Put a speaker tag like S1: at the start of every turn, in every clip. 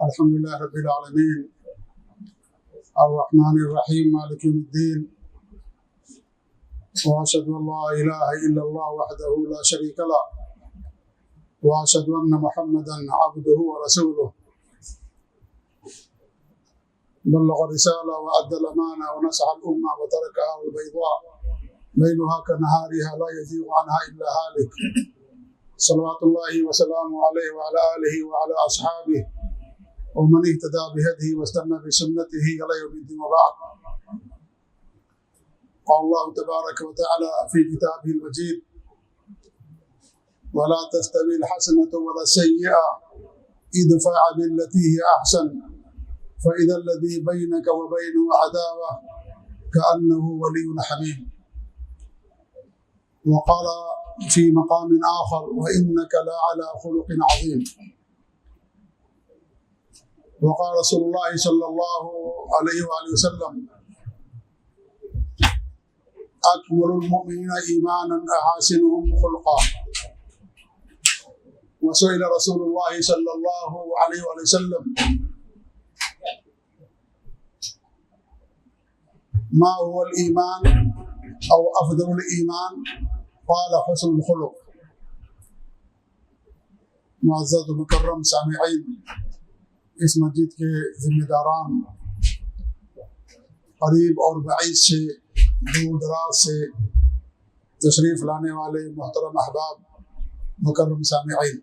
S1: الحمد لله رب العالمين الرحمن الرحيم مالك يوم الدين وأشهد أن لا إله إلا الله وحده لا شريك له وأشهد أن محمدا عبده ورسوله بلغ الرسالة وأدى الأمانة ونصح الأمة وتركها البيضاء ليلها كنهارها لا يزيغ عنها إلا هالك صلوات الله وسلامه عليه وعلى آله وعلى أصحابه ومن اهتدى بهديه واستنى بسنته إلى يوم الدين وبعد. قال الله تبارك وتعالى في كتابه المجيد: ولا تستوي الحسنة ولا السيئة ادفع بالتي هي أحسن فإذا الذي بينك وبينه عداوة كأنه ولي حميم. وقال في مقام آخر: وإنك لعلى خلق عظيم. وقال رسول الله صلى الله عليه وآله وسلم: أكمل المؤمنين إيمانا أحسنهم خلقا. وسئل رسول الله صلى الله عليه وآله وسلم: ما هو الإيمان أو أفضل الإيمان؟ قال: حسن الخلق. معزز و مکرم سامعین، اس مسجد کے ذمہ داران، قریب اور بعید سے، دور دراز سے تشریف لانے والے محترم احباب، مکرم سامعین،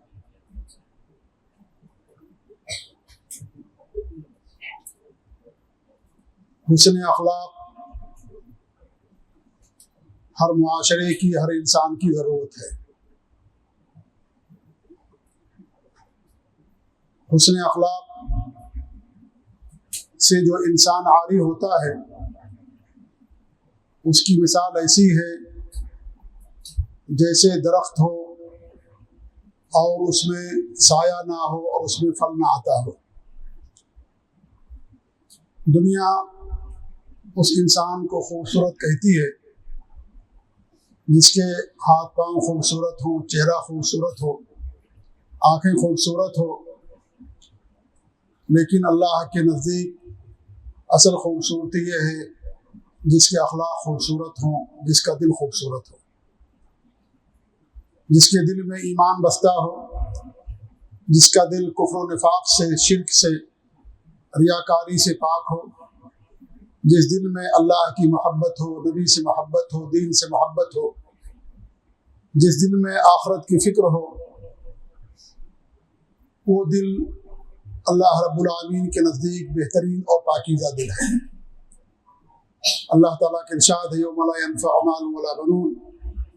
S1: حسن اخلاق ہر معاشرے کی، ہر انسان کی ضرورت ہے۔ حسن اخلاق سے جو انسان عاری ہوتا ہے، اس کی مثال ایسی ہے جیسے درخت ہو اور اس میں سایہ نہ ہو اور اس میں پھل نہ آتا ہو۔ دنیا اس انسان کو خوبصورت کہتی ہے جس کے ہاتھ پاؤں خوبصورت ہوں، چہرہ خوبصورت ہو، آنکھیں خوبصورت ہو، لیکن اللہ کے نزدیک اصل خوبصورتی یہ ہے جس کے اخلاق خوبصورت ہوں، جس کا دل خوبصورت ہو، جس کے دل میں ایمان بستا ہو، جس کا دل کفر و نفاق سے، شرک سے، ریاکاری سے پاک ہو، جس دل میں اللہ کی محبت ہو، نبی سے محبت ہو، دین سے محبت ہو، جس دل میں آخرت کی فکر ہو، وہ دل اللہ رب العالمین کے نزدیک بہترین اور پاکیزہ دل ہے۔ اللہ تعالیٰ کے ارشاد ہے: یوم لا ينفع مال ولا بنون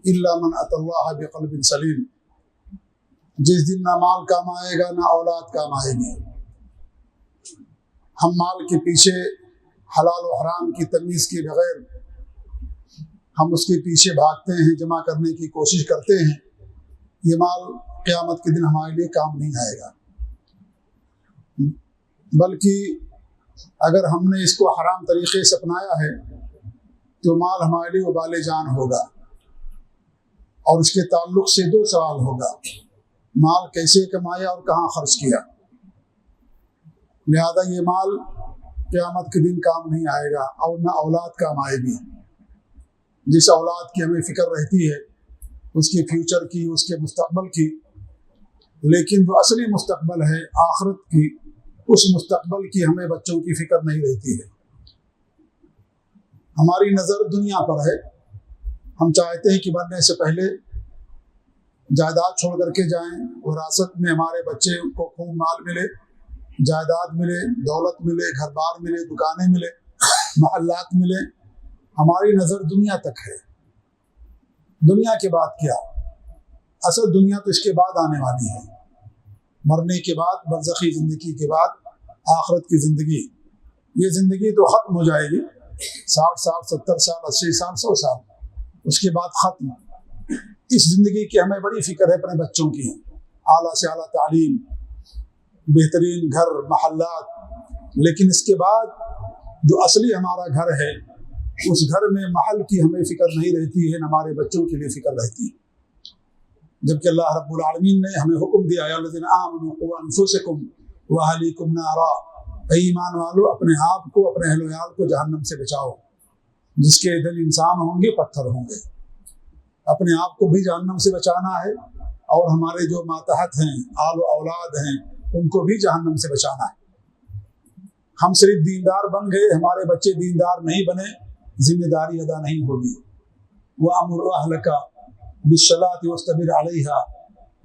S1: الا من اتى الله بقلب سلیم۔ جس دن نہ مال کام آئے گا، نہ اولاد کام آئے گی۔ ہم مال کے پیچھے حلال و حرام کی تمیز کے بغیر ہم اس کے پیچھے بھاگتے ہیں، جمع کرنے کی کوشش کرتے ہیں۔ یہ مال قیامت کے دن ہمارے لیے کام نہیں آئے گا، بلکہ اگر ہم نے اس کو حرام طریقے سے اپنایا ہے تو مال ہمارے لیے وبال جان ہوگا، اور اس کے تعلق سے دو سوال ہوگا: مال کیسے کمایا اور کہاں خرچ کیا؟ لہذا یہ مال قیامت کے دن کام نہیں آئے گا، اور نہ اولاد کام آئے گی۔ جس اولاد کی ہمیں فکر رہتی ہے، اس کے فیوچر کی، اس کے مستقبل کی، لیکن جو اصلی مستقبل ہے آخرت کی، اس مستقبل کی ہمیں بچوں کی فکر نہیں رہتی ہے۔ ہماری نظر دنیا پر ہے، ہم چاہتے ہیں کہ مرنے سے پہلے جائیداد چھوڑ کر کے جائیں، وراثت میں ہمارے بچے کو خوب مال ملے، جائیداد ملے، دولت ملے، گھر بار ملے، دکانیں ملے، محلات ملے۔ ہماری نظر دنیا تک ہے۔ دنیا کے بعد کیا؟ اصل دنیا تو اس کے بعد آنے والی ہے، مرنے کے بعد، برزخی زندگی کے بعد آخرت کی زندگی۔ یہ زندگی تو ختم ہو جائے گی، 60 سال، 70 سال، 80 سال، 100 سال، اس کے بعد ختم۔ اس زندگی کی ہمیں بڑی فکر ہے اپنے بچوں کی، اعلیٰ سے اعلیٰ تعلیم، بہترین گھر، محلات، لیکن اس کے بعد جو اصلی ہمارا گھر ہے، اس گھر میں محل کی ہمیں فکر نہیں رہتی ہے، نہ ہمارے بچوں کے لیے فکر رہتی ہے۔ جبکہ اللہ رب العالمین نے ہمیں حکم دیا: یا الذین آمنوا قوا انفسکم وَأَهْلِيكُمْ نَارًا، اے ایمان والو اپنے آپ کو اپنے اہل و عیال کو جہنم سے بچاؤ، جس کے دل انسان ہوں گے پتھر ہوں گے۔ اپنے آپ کو بھی جہنم سے بچانا ہے اور ہمارے جو ماتحت ہیں آل و اولاد ہیں ان کو بھی جہنم سے بچانا ہے۔ ہم صرف دیندار بن گئے، ہمارے بچے دیندار نہیں بنے، ذمہ داری ادا نہیں ہوگی۔ وَأَمُرْ أَهْلَكَ بِالصَّلَاةِ وَاصْطَبِرْ عَلَيْهَا،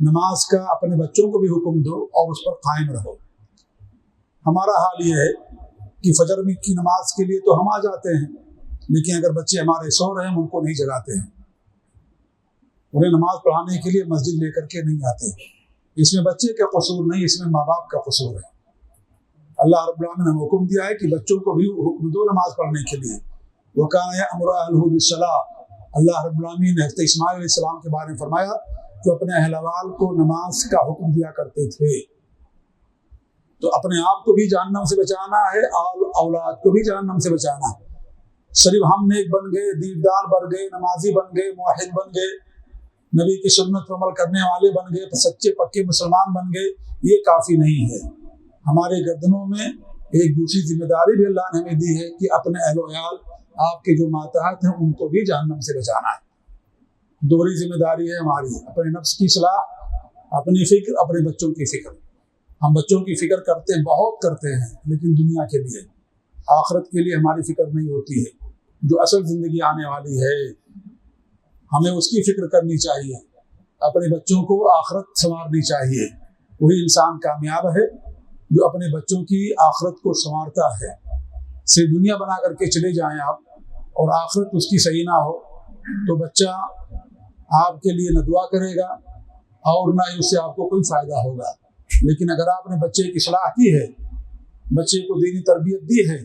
S1: نماز کا اپنے بچوں کو بھی حکم دو اور اس پر قائم رہو۔ ہمارا حال یہ ہے کہ فجر کی نماز کے لیے تو ہم آ جاتے ہیں، لیکن اگر بچے ہمارے سو رہے ہیں ہم ان کو نہیں جگاتے ہیں، انہیں نماز پڑھانے کے لیے مسجد لے کر کے نہیں آتے۔ اس میں بچے کا قصور نہیں، اس میں ماں باپ کا قصور ہے۔ اللہ رب العالمین نے حکم دیا ہے کہ بچوں کو بھی حکم دو نماز پڑھنے کے لیے۔ وَكَانَ يَأْمُرُ أَهْلَهُ بِالصَّلَاةِ، اللہ رب العالمین نے حضرت اسماعیل علیہ السلام کے بارے میں فرمایا کہ اپنے اہل وال کو نماز کا حکم دیا کرتے تھے۔ تو اپنے آپ کو بھی جہنم سے بچانا ہے اور اولاد کو بھی جہنم سے بچانا ہے۔ صرف ہم نیک بن گئے، دیندار بن گئے، نمازی بن گئے، موحد بن گئے، نبی کی سنت پر عمل کرنے والے بن گئے، سچے پکے مسلمان بن گئے، یہ کافی نہیں ہے۔ ہمارے گردنوں میں ایک دوسری ذمہ داری بھی اللہ نے ہمیں دی ہے کہ اپنے اہل و عیال، آپ کے جو ماتحت ہیں ان کو بھی جہنم سے بچانا ہے۔ دوہری ذمہ داری ہے ہماری، اپنے نفس کی اصلاح، اپنی فکر، اپنے بچوں کی فکر۔ ہم بچوں کی فکر کرتے ہیں، بہت کرتے ہیں، لیکن دنیا کے لیے، آخرت کے لیے ہماری فکر نہیں ہوتی ہے۔ جو اصل زندگی آنے والی ہے ہمیں اس کی فکر کرنی چاہیے، اپنے بچوں کو آخرت سنوارنی چاہیے۔ وہی انسان کامیاب ہے جو اپنے بچوں کی آخرت کو سنوارتا ہے۔ صرف دنیا بنا کر کے چلے جائیں آپ اور آخرت اس کی صحیح نہ ہو تو بچہ آپ کے لیے نہ دعا کرے گا اور نہ ہی اس سے آپ کو کوئی فائدہ ہوگا۔ لیکن اگر آپ نے بچے کی اصلاح کی ہے، بچے کو دینی تربیت دی ہے،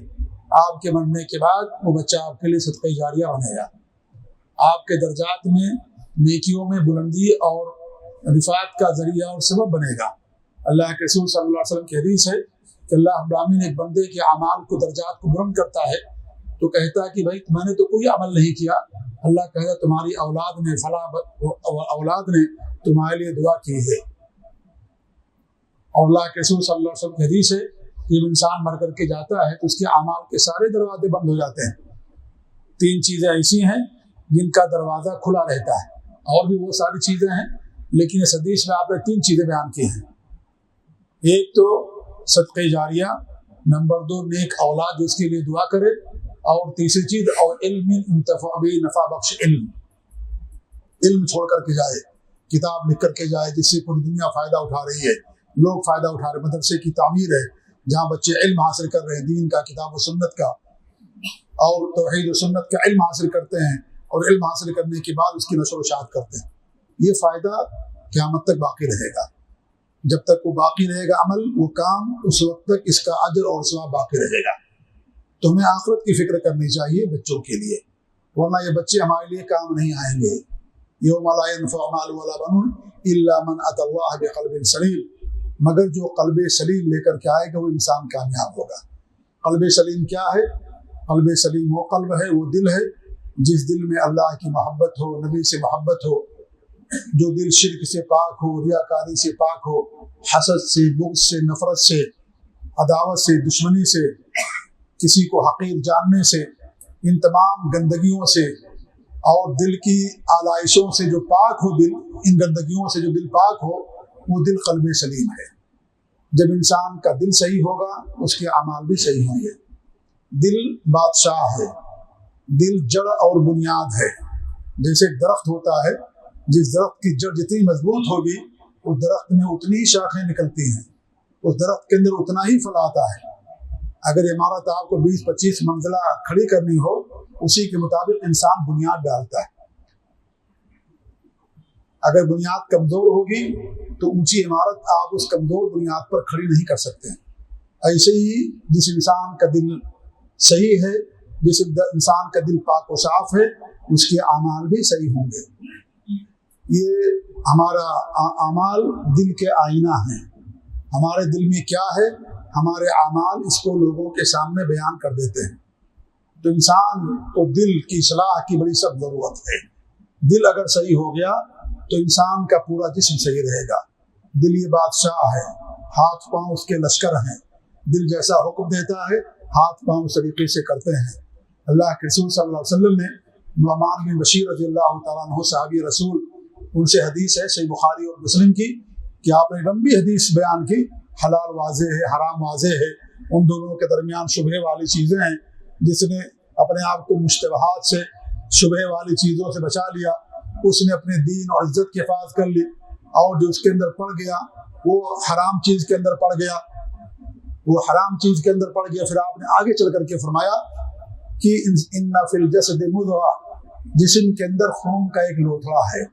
S1: آپ کے مرنے کے بعد وہ بچہ آپ کے لیے صدقہ جاریہ بنے گا، آپ کے درجات میں، نیکیوں میں بلندی اور رفعت کا ذریعہ اور سبب بنے گا۔ اللہ کے رسول صلی اللہ علیہ وسلم کی حدیث ہے کہ اللہ رب العالمین ایک بندے کے اعمال کو، درجات کو بلند کرتا ہے تو کہتا ہے کہ بھائی میں نے تو کوئی عمل نہیں کیا، اللہ کہتا ہے تمہاری اولاد نے، فلاں اولاد نے تمہارے لیے دعا کی ہے۔ اور اللہ کے رسول صلی اللہ علیہ وسلم کی حدیث ہے کہ جب انسان مر کر کے جاتا ہے تو اس کے اعمال کے سارے دروازے بند ہو جاتے ہیں۔ 3 چیزیں ایسی ہیں جن کا دروازہ کھلا رہتا ہے، اور بھی وہ ساری چیزیں ہیں لیکن اس حدیث میں آپ نے 3 چیزیں بیان کی ہیں۔ ایک تو صدقہ جاریہ، نمبر 2 نیک اولاد جو اس کے لیے دعا کرے، اور تیسری چیز اور علم انتفع به، نفع بخش علم، علم چھوڑ کر کے جائے، کتاب لکھ کر کے جائے جس سے پوری دنیا فائدہ اٹھا رہی ہے، لوگ فائدہ اٹھا رہے ہیں۔ مدرسے کی تعمیر ہے جہاں بچے علم حاصل کر رہے ہیں، دین کا، کتاب و سنت کا اور توحید و سنت کا علم حاصل کرتے ہیں، اور علم حاصل کرنے کے بعد اس کی نشر و اشاعت کرتے ہیں۔ یہ فائدہ قیامت تک باقی رہے گا۔ جب تک وہ باقی رہے گا عمل، وہ کام، اس وقت تک اس کا اجر اور ثواب باقی رہے گا۔ تو ہمیں آخرت کی فکر کرنی چاہیے بچوں کے لیے، ورنہ یہ بچے ہمارے لیے کام نہیں آئیں گے۔ یوم لا ينفع مال ولا بنون الا من اتى الله بقلب سلیم، مگر جو قلب سلیم لے کر کے آئے گا وہ انسان کامیاب ہوگا۔ قلب سلیم کیا ہے؟ قلب سلیم وہ قلب ہے، وہ دل ہے جس دل میں اللہ کی محبت ہو، نبی سے محبت ہو، جو دل شرک سے پاک ہو، ریاکاری سے پاک ہو، حسد سے، بغض سے، نفرت سے، عداوت سے، دشمنی سے، کسی کو حقیر جاننے سے، ان تمام گندگیوں سے اور دل کی آلائشوں سے جو پاک ہو، دل ان گندگیوں سے جو دل پاک ہو، وہ دل قلب سلیم ہے۔ جب انسان کا دل صحیح ہوگا اس کے اعمال بھی صحیح ہوں گے۔ دل بادشاہ ہے، دل جڑ اور بنیاد ہے۔ جیسے ایک درخت ہوتا ہے، جس درخت کی جڑ جتنی مضبوط ہوگی اس درخت میں اتنی ہی شاخیں نکلتی ہیں، اس درخت کے اندر اتنا ہی پھل آتا ہے۔ اگر عمارت آپ کو 20-25 منزلہ کھڑی کرنی ہو، اسی کے مطابق انسان بنیاد ڈالتا ہے۔ اگر بنیاد کمزور ہوگی تو اونچی عمارت آپ اس کمزور بنیاد پر کھڑی نہیں کر سکتے۔ ایسے ہی جس انسان کا دل صحیح ہے، جس انسان کا دل پاک و صاف ہے، اس کے اعمال بھی صحیح ہوں گے۔ یہ ہمارا اعمال دل کے آئینہ ہیں۔ ہمارے دل میں کیا ہے، ہمارے اعمال اس کو لوگوں کے سامنے بیان کر دیتے ہیں۔ تو انسان کو دل کی اصلاح کی بڑی سخت ضرورت ہے۔ دل اگر صحیح ہو گیا تو انسان کا پورا جسم صحیح رہے گا۔ دل یہ بادشاہ ہے، ہاتھ پاؤں اس کے لشکر ہیں، دل جیسا حکم دیتا ہے ہاتھ پاؤں اس طریقے سے کرتے ہیں۔ اللہ کے رسول صلی اللہ علیہ وسلم نے نعمان بن بشیر رضی اللہ تعالیٰ عنہ صحابی رسول، ان سے حدیث ہے صحیح بخاری اور مسلم کی کہ آپ نے لمبی حدیث بیان کی، حلال واضح ہے، حرام واضح ہے، ان دونوں کے درمیان شبہ والی چیزیں ہیں، جس نے اپنے آپ کو مشتبہات سے، شبہ والی چیزوں سے بچا لیا، اس نے اپنے دین اور عزت کی حفاظت کر لی، اور جو اس کے اندر پڑ گیا وہ حرام چیز کے اندر پڑ گیا، وہ حرام چیز کے اندر پڑ گیا۔ پھر آپ نے آگے چل کر کے فرمایا کہ ان فی الجسد مضغہ، جسم کے اندر خون کا ایک لوتھڑا ہے،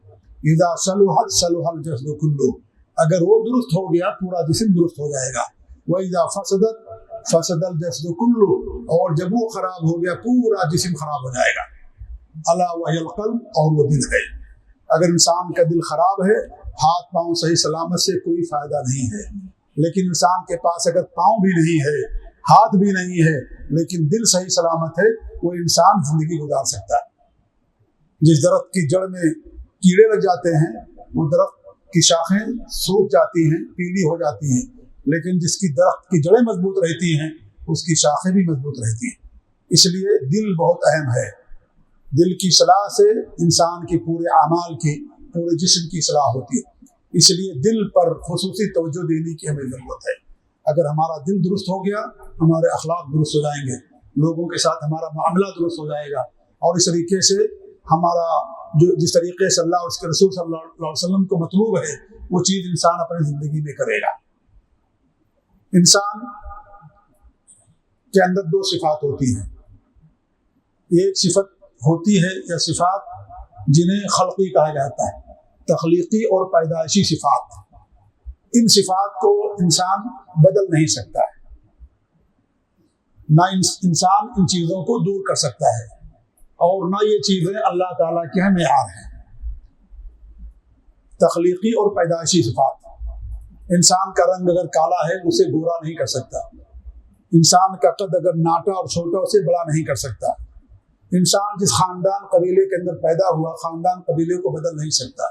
S1: اذا صلحت صلح الجسد کلہ، اگر وہ درست ہو گیا پورا جسم درست ہو جائے گا، وَإِذَا فَسَدَتْ فَسَدَ الْجَسْدُ كُلُّهُ، اور جب وہ خراب ہو گیا پورا جسم خراب ہو جائے گا۔ الا وهی القلب، اور وہ دل ہے۔ اگر انسان کا دل خراب ہے، ہاتھ پاؤں صحیح سلامت سے کوئی فائدہ نہیں ہے، لیکن انسان کے پاس اگر پاؤں بھی نہیں ہے، ہاتھ بھی نہیں ہے، لیکن دل صحیح سلامت ہے، وہ انسان زندگی گزار سکتا ہے۔ جس درخت کی جڑ میں کیڑے لگ جاتے ہیں، وہ درخت کی شاخیں سوکھ جاتی ہیں، پیلی ہو جاتی ہیں، لیکن جس کی درخت کی جڑیں مضبوط رہتی ہیں اس کی شاخیں بھی مضبوط رہتی ہیں۔ اس لیے دل بہت اہم ہے۔ دل کی اصلاح سے انسان کے پورے اعمال کی، پورے جسم کی اصلاح ہوتی ہے۔ اس لیے دل پر خصوصی توجہ دینے کی ہمیں ضرورت ہے۔ اگر ہمارا دل درست ہو گیا، ہمارے اخلاق درست ہو جائیں گے، لوگوں کے ساتھ ہمارا معاملہ درست ہو جائے گا، اور اس طریقے سے ہمارا جس طریقے سے اللہ اور اس کے رسول صلی اللہ علیہ وسلم کو مطلوب ہے وہ چیز انسان اپنی زندگی میں کرے گا۔ انسان کے اندر دو صفات ہوتی ہیں، ایک صفت ہوتی ہے یا صفات جنہیں خلقی کہا جاتا ہے، تخلیقی اور پیدائشی صفات۔ ان صفات کو انسان بدل نہیں سکتا ہے، نہ انسان ان چیزوں کو دور کر سکتا ہے، اور نہ یہ چیزیں اللہ تعالیٰ کے ہاں معیار ہیں۔ تخلیقی اور پیدائشی صفات، انسان کا رنگ اگر کالا ہے اسے گورا نہیں کر سکتا، انسان کا قد اگر ناٹا اور چھوٹا اسے بڑا نہیں کر سکتا، انسان جس خاندان قبیلے کے اندر پیدا ہوا خاندان قبیلے کو بدل نہیں سکتا،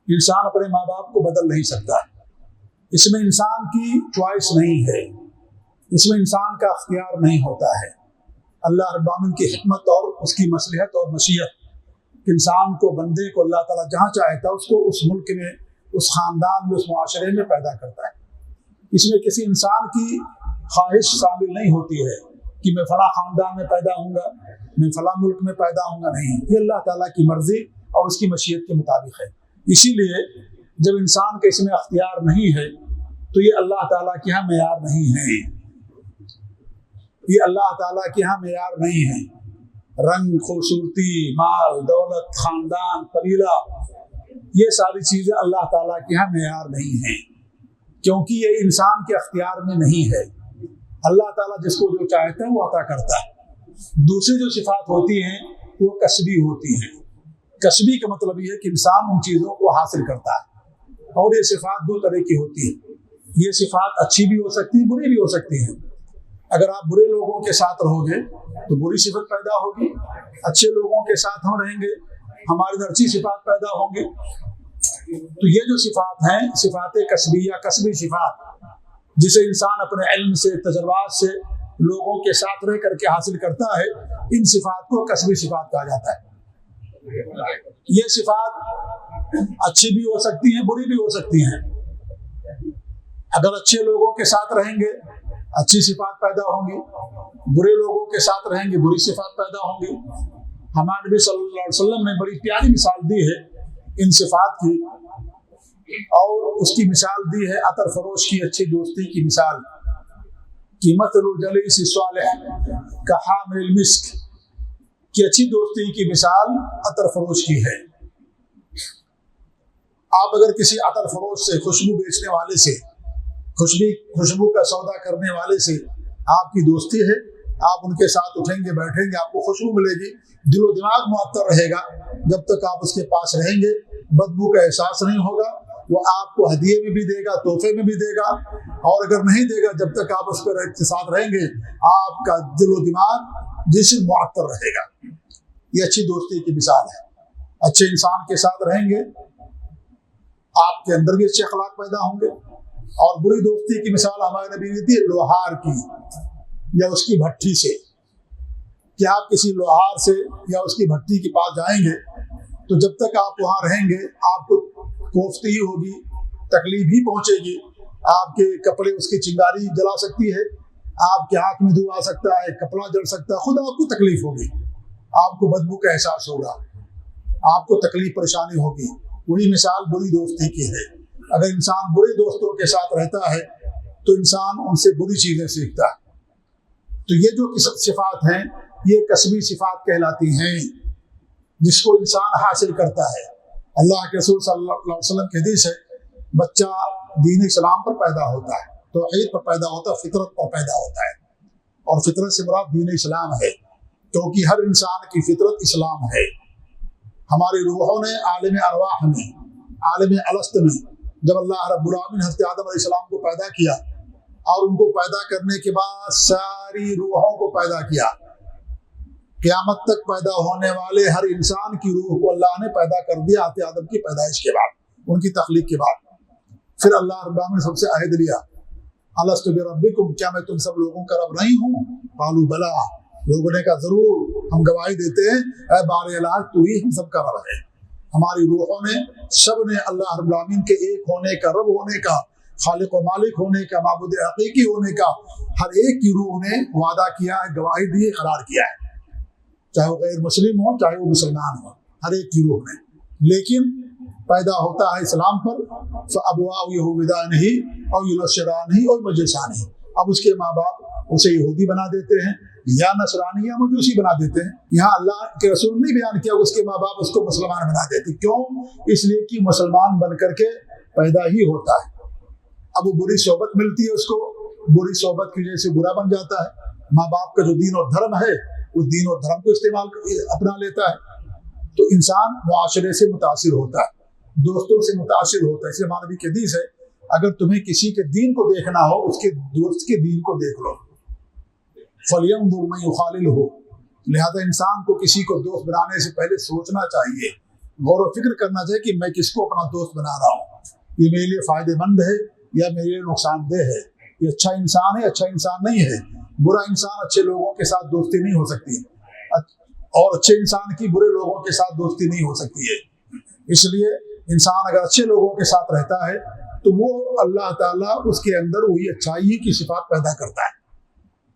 S1: انسان اپنے ماں باپ کو بدل نہیں سکتا۔ اس میں انسان کی چوائس نہیں ہے، اس میں انسان کا اختیار نہیں ہوتا ہے۔ اللہ رب العالمین کی حکمت اور اس کی مصلحت اور مشیت، انسان کو، بندے کو اللہ تعالیٰ جہاں چاہتا ہے اس کو اس ملک میں، اس خاندان میں، اس معاشرے میں پیدا کرتا ہے۔ اس میں کسی انسان کی خواہش شامل نہیں ہوتی ہے کہ میں فلاں خاندان میں پیدا ہوں گا، میں فلاں ملک میں پیدا ہوں گا، نہیں، یہ اللہ تعالیٰ کی مرضی اور اس کی مشیت کے مطابق ہے۔ اسی لیے جب انسان کے اس میں اختیار نہیں ہے تو یہ اللہ تعالیٰ کے ہاں معیار نہیں ہے، یہ اللہ تعالیٰ کے ہاں معیار نہیں ہے۔ رنگ، خوبصورتی، مال، دولت، خاندان، قبیلہ، یہ ساری چیزیں اللہ تعالیٰ کے ہاں معیار نہیں ہیں، کیونکہ یہ انسان کے اختیار میں نہیں ہے۔ اللہ تعالیٰ جس کو جو چاہتا ہے وہ عطا کرتا ہے۔ دوسری جو صفات ہوتی ہیں وہ کسبی ہوتی ہیں۔ کسبی کا مطلب یہ ہے کہ انسان ان چیزوں کو حاصل کرتا ہے، اور یہ صفات دو طرح کی ہوتی ہیں۔ یہ صفات اچھی بھی ہو سکتی ہیں، بری بھی ہو سکتی ہیں۔ اگر آپ برے لوگوں کے ساتھ رہو گے تو بری صفت پیدا ہوگی، اچھے لوگوں کے ساتھ ہم رہیں گے ہمارے اندر اچھی صفات پیدا ہوں گی۔ تو یہ جو صفات ہیں، صفات کسبیہ، کسبی صفات، جسے انسان اپنے علم سے، تجربات سے، لوگوں کے ساتھ رہ کر کے حاصل کرتا ہے، ان صفات کو کسبی صفات کہا جاتا ہے۔ یہ صفات اچھی بھی ہو سکتی ہیں، بری بھی ہو سکتی ہیں۔ اگر اچھے لوگوں کے ساتھ رہیں گے اچھی صفات پیدا ہوں گی، برے لوگوں کے ساتھ رہیں گے بری صفات پیدا ہوں گی۔ ہمارے نبی صلی اللہ علیہ وسلم نے بڑی پیاری مثال دی ہے ان صفات کی، اور اس کی مثال دی ہے عطر فروش کی اچھی دوستی کی مثال، کہ مثل الجلیس الصالح کحامل المسک، کہ اچھی دوستی کی مثال عطر فروش کی ہے۔ آپ اگر کسی عطر فروش سے، خوشبو بیچنے والے سے، خوشبو کا سودا کرنے والے سے آپ کی دوستی ہے، آپ ان کے ساتھ اٹھیں گے، بیٹھیں گے، آپ کو خوشبو ملے گی، دل و دماغ معطر رہے گا، جب تک آپ اس کے پاس رہیں گے بدبو کا احساس نہیں ہوگا۔ وہ آپ کو ہدیے میں بھی دے گا، تحفے میں بھی دے گا، اور اگر نہیں دے گا جب تک آپ اس پر کے ساتھ رہیں گے آپ کا دل و دماغ جسم معطر رہے گا۔ یہ اچھی دوستی کی مثال ہے۔ اچھے انسان کے ساتھ رہیں گے آپ کے اندر بھی اچھے اخلاق پیدا ہوں گے، اور بری دوستی کی مثال ہمارے نبی نے دی لوہار کی یا اس کی بھٹی سے، کہ آپ کسی لوہار سے یا اس کی بھٹی کے پاس جائیں گے تو جب تک آپ وہاں رہیں گے آپ کو کوفتی ہی ہوگی، تکلیف ہی پہنچے گی، آپ کے کپڑے اس کی چنگاری جلا سکتی ہے، آپ کے ہاتھ میں دھو آ سکتا ہے، کپڑا جل سکتا ہے، خود آپ کو تکلیف ہوگی، آپ کو بدبو کا احساس ہوگا، آپ کو تکلیف پریشانی ہوگی۔ وہی مثال بری دوستی کی ہے۔ اگر انسان برے دوستوں کے ساتھ رہتا ہے تو انسان ان سے بری چیزیں سیکھتا ہے۔ تو یہ جو صفات ہیں یہ کسبی صفات کہلاتی ہیں جس کو انسان حاصل کرتا ہے۔ اللہ کے رسول صلی اللہ علیہ وسلم کی حدیث ہے، بچہ دین اسلام پر پیدا ہوتا ہے، توحید پر پیدا ہوتا ہے، فطرت پر پیدا ہوتا ہے، اور فطرت سے مراد دین اسلام ہے، کیونکہ ہر انسان کی فطرت اسلام ہے۔ ہماری روحوں نے عالم ارواح میں، عالم الست میں، جب اللہ رب العالمین حضرت آدم علیہ السلام کو پیدا کیا اور ان کو پیدا کرنے کے بعد ساری روحوں کو پیدا کیا، قیامت تک پیدا ہونے والے ہر انسان کی روح کو اللہ نے پیدا کر دیا حضرت آدم کی پیدائش کے بعد، ان کی تخلیق کے بعد۔ پھر اللہ رب العالمین نے سب سے عہد لیا، الست بربکم، کیا میں تم سب لوگوں کا رب نہیں ہوں؟ قالوا بلا، لوگوں نے کہا ضرور، ہم گواہی دیتے ہیں اے بار الہ تو ہی ہم سب کا رب ہے۔ ہماری روحوں نے سب نے اللہ رب العالمین کے ایک ہونے کا، رب ہونے کا، خالق و مالک ہونے کا، معبود حقیقی ہونے کا ہر ایک کی روح نے وعدہ کیا ہے، گواہی دی، اقرار کیا ہے، چاہے وہ غیر مسلم ہو چاہے وہ مسلمان ہو، ہر ایک کی روح نے۔ لیکن پیدا ہوتا ہے اسلام پر، فَأَبْوَاؤُهُ يَهُودَانِهِ أَوْ يُنَصِّرَانِهِ أَوْ يُمَجِّسَانِهِ، اب اس کے ماں باپ اسے یہودی بنا دیتے ہیں یا نصرانی یا مجوسی بنا دیتے ہیں۔ یہاں اللہ کے رسول نے بیان کیا اس کے ماں باپ اس کو مسلمان بنا دیتے، کیوں؟ اس لیے کہ مسلمان بن کر کے پیدا ہی ہوتا ہے، اب وہ بری صحبت ملتی ہے اس کو، بری صحبت کی وجہ سے برا بن جاتا ہے، ماں باپ کا جو دین اور دھرم ہے اس دین اور دھرم کو استعمال اپنا لیتا ہے، تو انسان معاشرے سے متاثر ہوتا ہے، دوستوں سے متاثر ہوتا ہے۔ اس لیے ہمارے نبی کی حدیث ہے، اگر تمہیں کسی کے دین کو دیکھنا ہو اس کے دوست کے دین کو دیکھ لو، فَلْيَنْظُرْ مَنْ يُخَالِلُهُ، لہذا انسان کو کسی کو دوست بنانے سے پہلے سوچنا چاہیے، غور و فکر کرنا چاہیے کہ میں کس کو اپنا دوست بنا رہا ہوں، یہ میرے لیے فائدہ مند ہے یا میرے لیے نقصان دہ ہے، یہ اچھا انسان ہے اچھا انسان نہیں ہے۔ برا انسان اچھے لوگوں کے ساتھ دوستی نہیں ہو سکتی، اور اچھے انسان کی برے لوگوں کے ساتھ دوستی نہیں ہو سکتی ہے۔ اس لیے انسان اگر اچھے لوگوں کے ساتھ رہتا ہے تو وہ اللہ تعالیٰ اس کے اندر وہی اچھائی کی صفات پیدا کرتا ہے،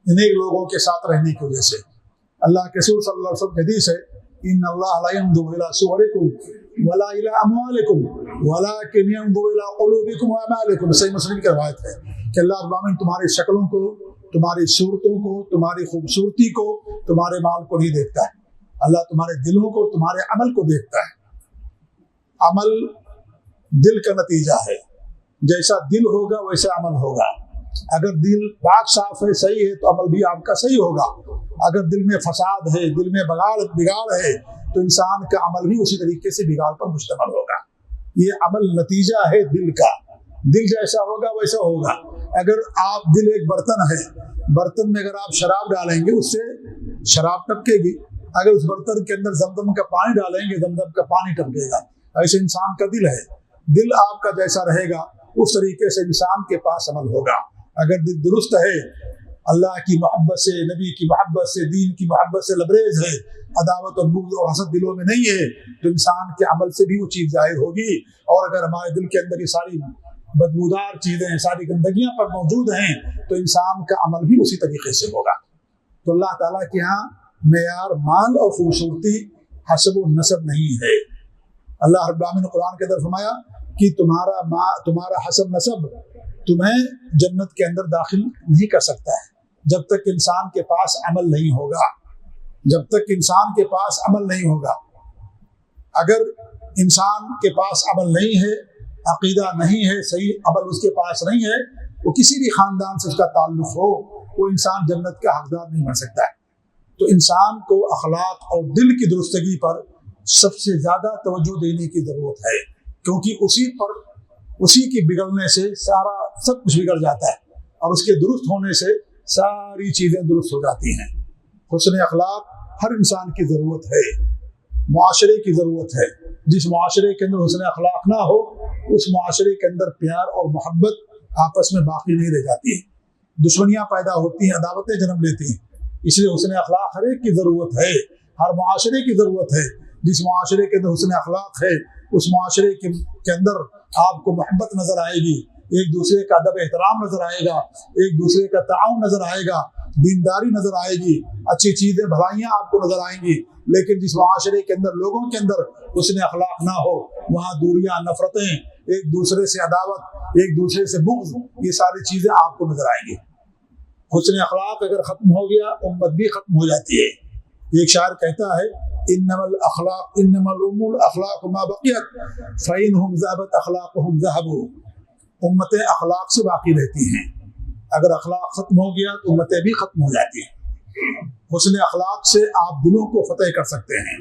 S1: نیک لوگوں کے ساتھ رہنے کی وجہ سے۔ اللہ کے رسول صلی اللہ علیہ وسلم کی حدیث ہے، ان اللہ لا ينظر الى صورکم ولا الى اموالکم ولکن ينظر الى قلوبکم واعمالکم، صحیح مسلم کی روایت ہے کہ اللہ رب العالمین تمہاری شکلوں کو، تمہاری صورتوں کو، تمہاری خوبصورتی کو، تمہارے مال کو نہیں دیکھتا ہے، اللہ تمہارے دلوں کو، تمہارے عمل کو دیکھتا ہے۔ عمل دل کا نتیجہ ہے، جیسا دل ہوگا ویسا عمل ہوگا۔ اگر دل پاک صاف ہے، صحیح ہے، تو عمل بھی آپ کا صحیح ہوگا۔ اگر دل میں فساد ہے، دل میں بگاڑ ہے، تو انسان کا عمل بھی اسی طریقے سے بگاڑ پر مشتمل ہوگا۔ یہ عمل نتیجہ ہے دل کا، دل جیسا ہوگا ویسا ہوگا۔ اگر آپ دل ایک برتن ہے، برتن میں اگر آپ شراب ڈالیں گے اس سے شراب ٹپکے گی، اگر اس برتن کے اندر زمزم کا پانی ڈالیں گے زمزم کا پانی ٹپکے گا۔ ایسے انسان کا دل ہے، دل آپ کا جیسا رہے گا اس طریقے سے انسان کے پاس عمل ہوگا۔ اگر دل درست ہے، اللہ کی محبت سے، نبی کی محبت سے، دین کی محبت سے لبریز ہے، عداوت اور بغض اور حسد دلوں میں نہیں ہے، تو انسان کے عمل سے بھی وہ چیز ظاہر ہوگی۔ اور اگر ہمارے دل کے اندر یہ ساری بدبودار چیزیں، ساری گندگیاں پر موجود ہیں، تو انسان کا عمل بھی اسی طریقے سے ہوگا۔ تو اللہ تعالیٰ کے ہاں معیار مال اور خوبصورتی حسب و نسب نہیں ہے۔ اللہ رب العالمین نے قرآن کے اندر فرمایا کہ تمہارا حسب نسب تمہیں جنت کے اندر داخل نہیں کر سکتا ہے جب تک انسان کے پاس عمل نہیں ہوگا، جب تک انسان کے پاس عمل نہیں ہوگا۔ اگر انسان کے پاس عمل نہیں ہے، عقیدہ نہیں ہے، صحیح عمل اس کے پاس نہیں ہے، وہ کسی بھی خاندان سے اس کا تعلق ہو، وہ انسان جنت کا حقدار نہیں بن سکتا ہے۔ تو انسان کو اخلاق اور دل کی درستگی پر سب سے زیادہ توجہ دینے کی ضرورت ہے، کیونکہ اسی کی بگڑنے سے سارا سب کچھ بگڑ جاتا ہے، اور اس کے درست ہونے سے ساری چیزیں درست ہو جاتی ہیں۔ حسن اخلاق ہر انسان کی ضرورت ہے، معاشرے کی ضرورت ہے۔ جس معاشرے کے اندر حسن اخلاق نہ ہو، اس معاشرے کے اندر پیار اور محبت آپس میں باقی نہیں رہ جاتی ہیں، دشمنیاں پیدا ہوتی ہیں، عداوتیں جنم لیتی ہیں۔ اس لیے حسن اخلاق ہر ایک کی ضرورت ہے، ہر معاشرے کی ضرورت ہے۔ جس معاشرے کے اندر حسن اخلاق ہے اس معاشرے کے اندر آپ کو محبت نظر آئے گی، ایک دوسرے کا ادب احترام نظر آئے گا، ایک دوسرے کا تعاون نظر آئے گا، دینداری نظر آئے گی، اچھی چیزیں بھلائیاں آپ کو نظر آئیں گی۔ لیکن جس معاشرے کے اندر لوگوں کے اندر حسن اخلاق نہ ہو، وہاں دوریاں، نفرتیں، ایک دوسرے سے عداوت، ایک دوسرے سے بغض، یہ ساری چیزیں آپ کو نظر آئیں گی۔ حسن اخلاق اگر ختم ہو گیا امت بھی ختم ہو جاتی ہے۔ ایک شاعر کہتا ہے انما الامور الاخلاق ما بقیت فانهم ذهبت اخلاقهم ذهبوا، امتیں اخلاق سے باقی رہتی ہیں، اگر اخلاق ختم ہو گیا تو امتیں بھی ختم ہو جاتی ہیں۔ حسن اخلاق سے آپ دلوں کو فتح کر سکتے ہیں،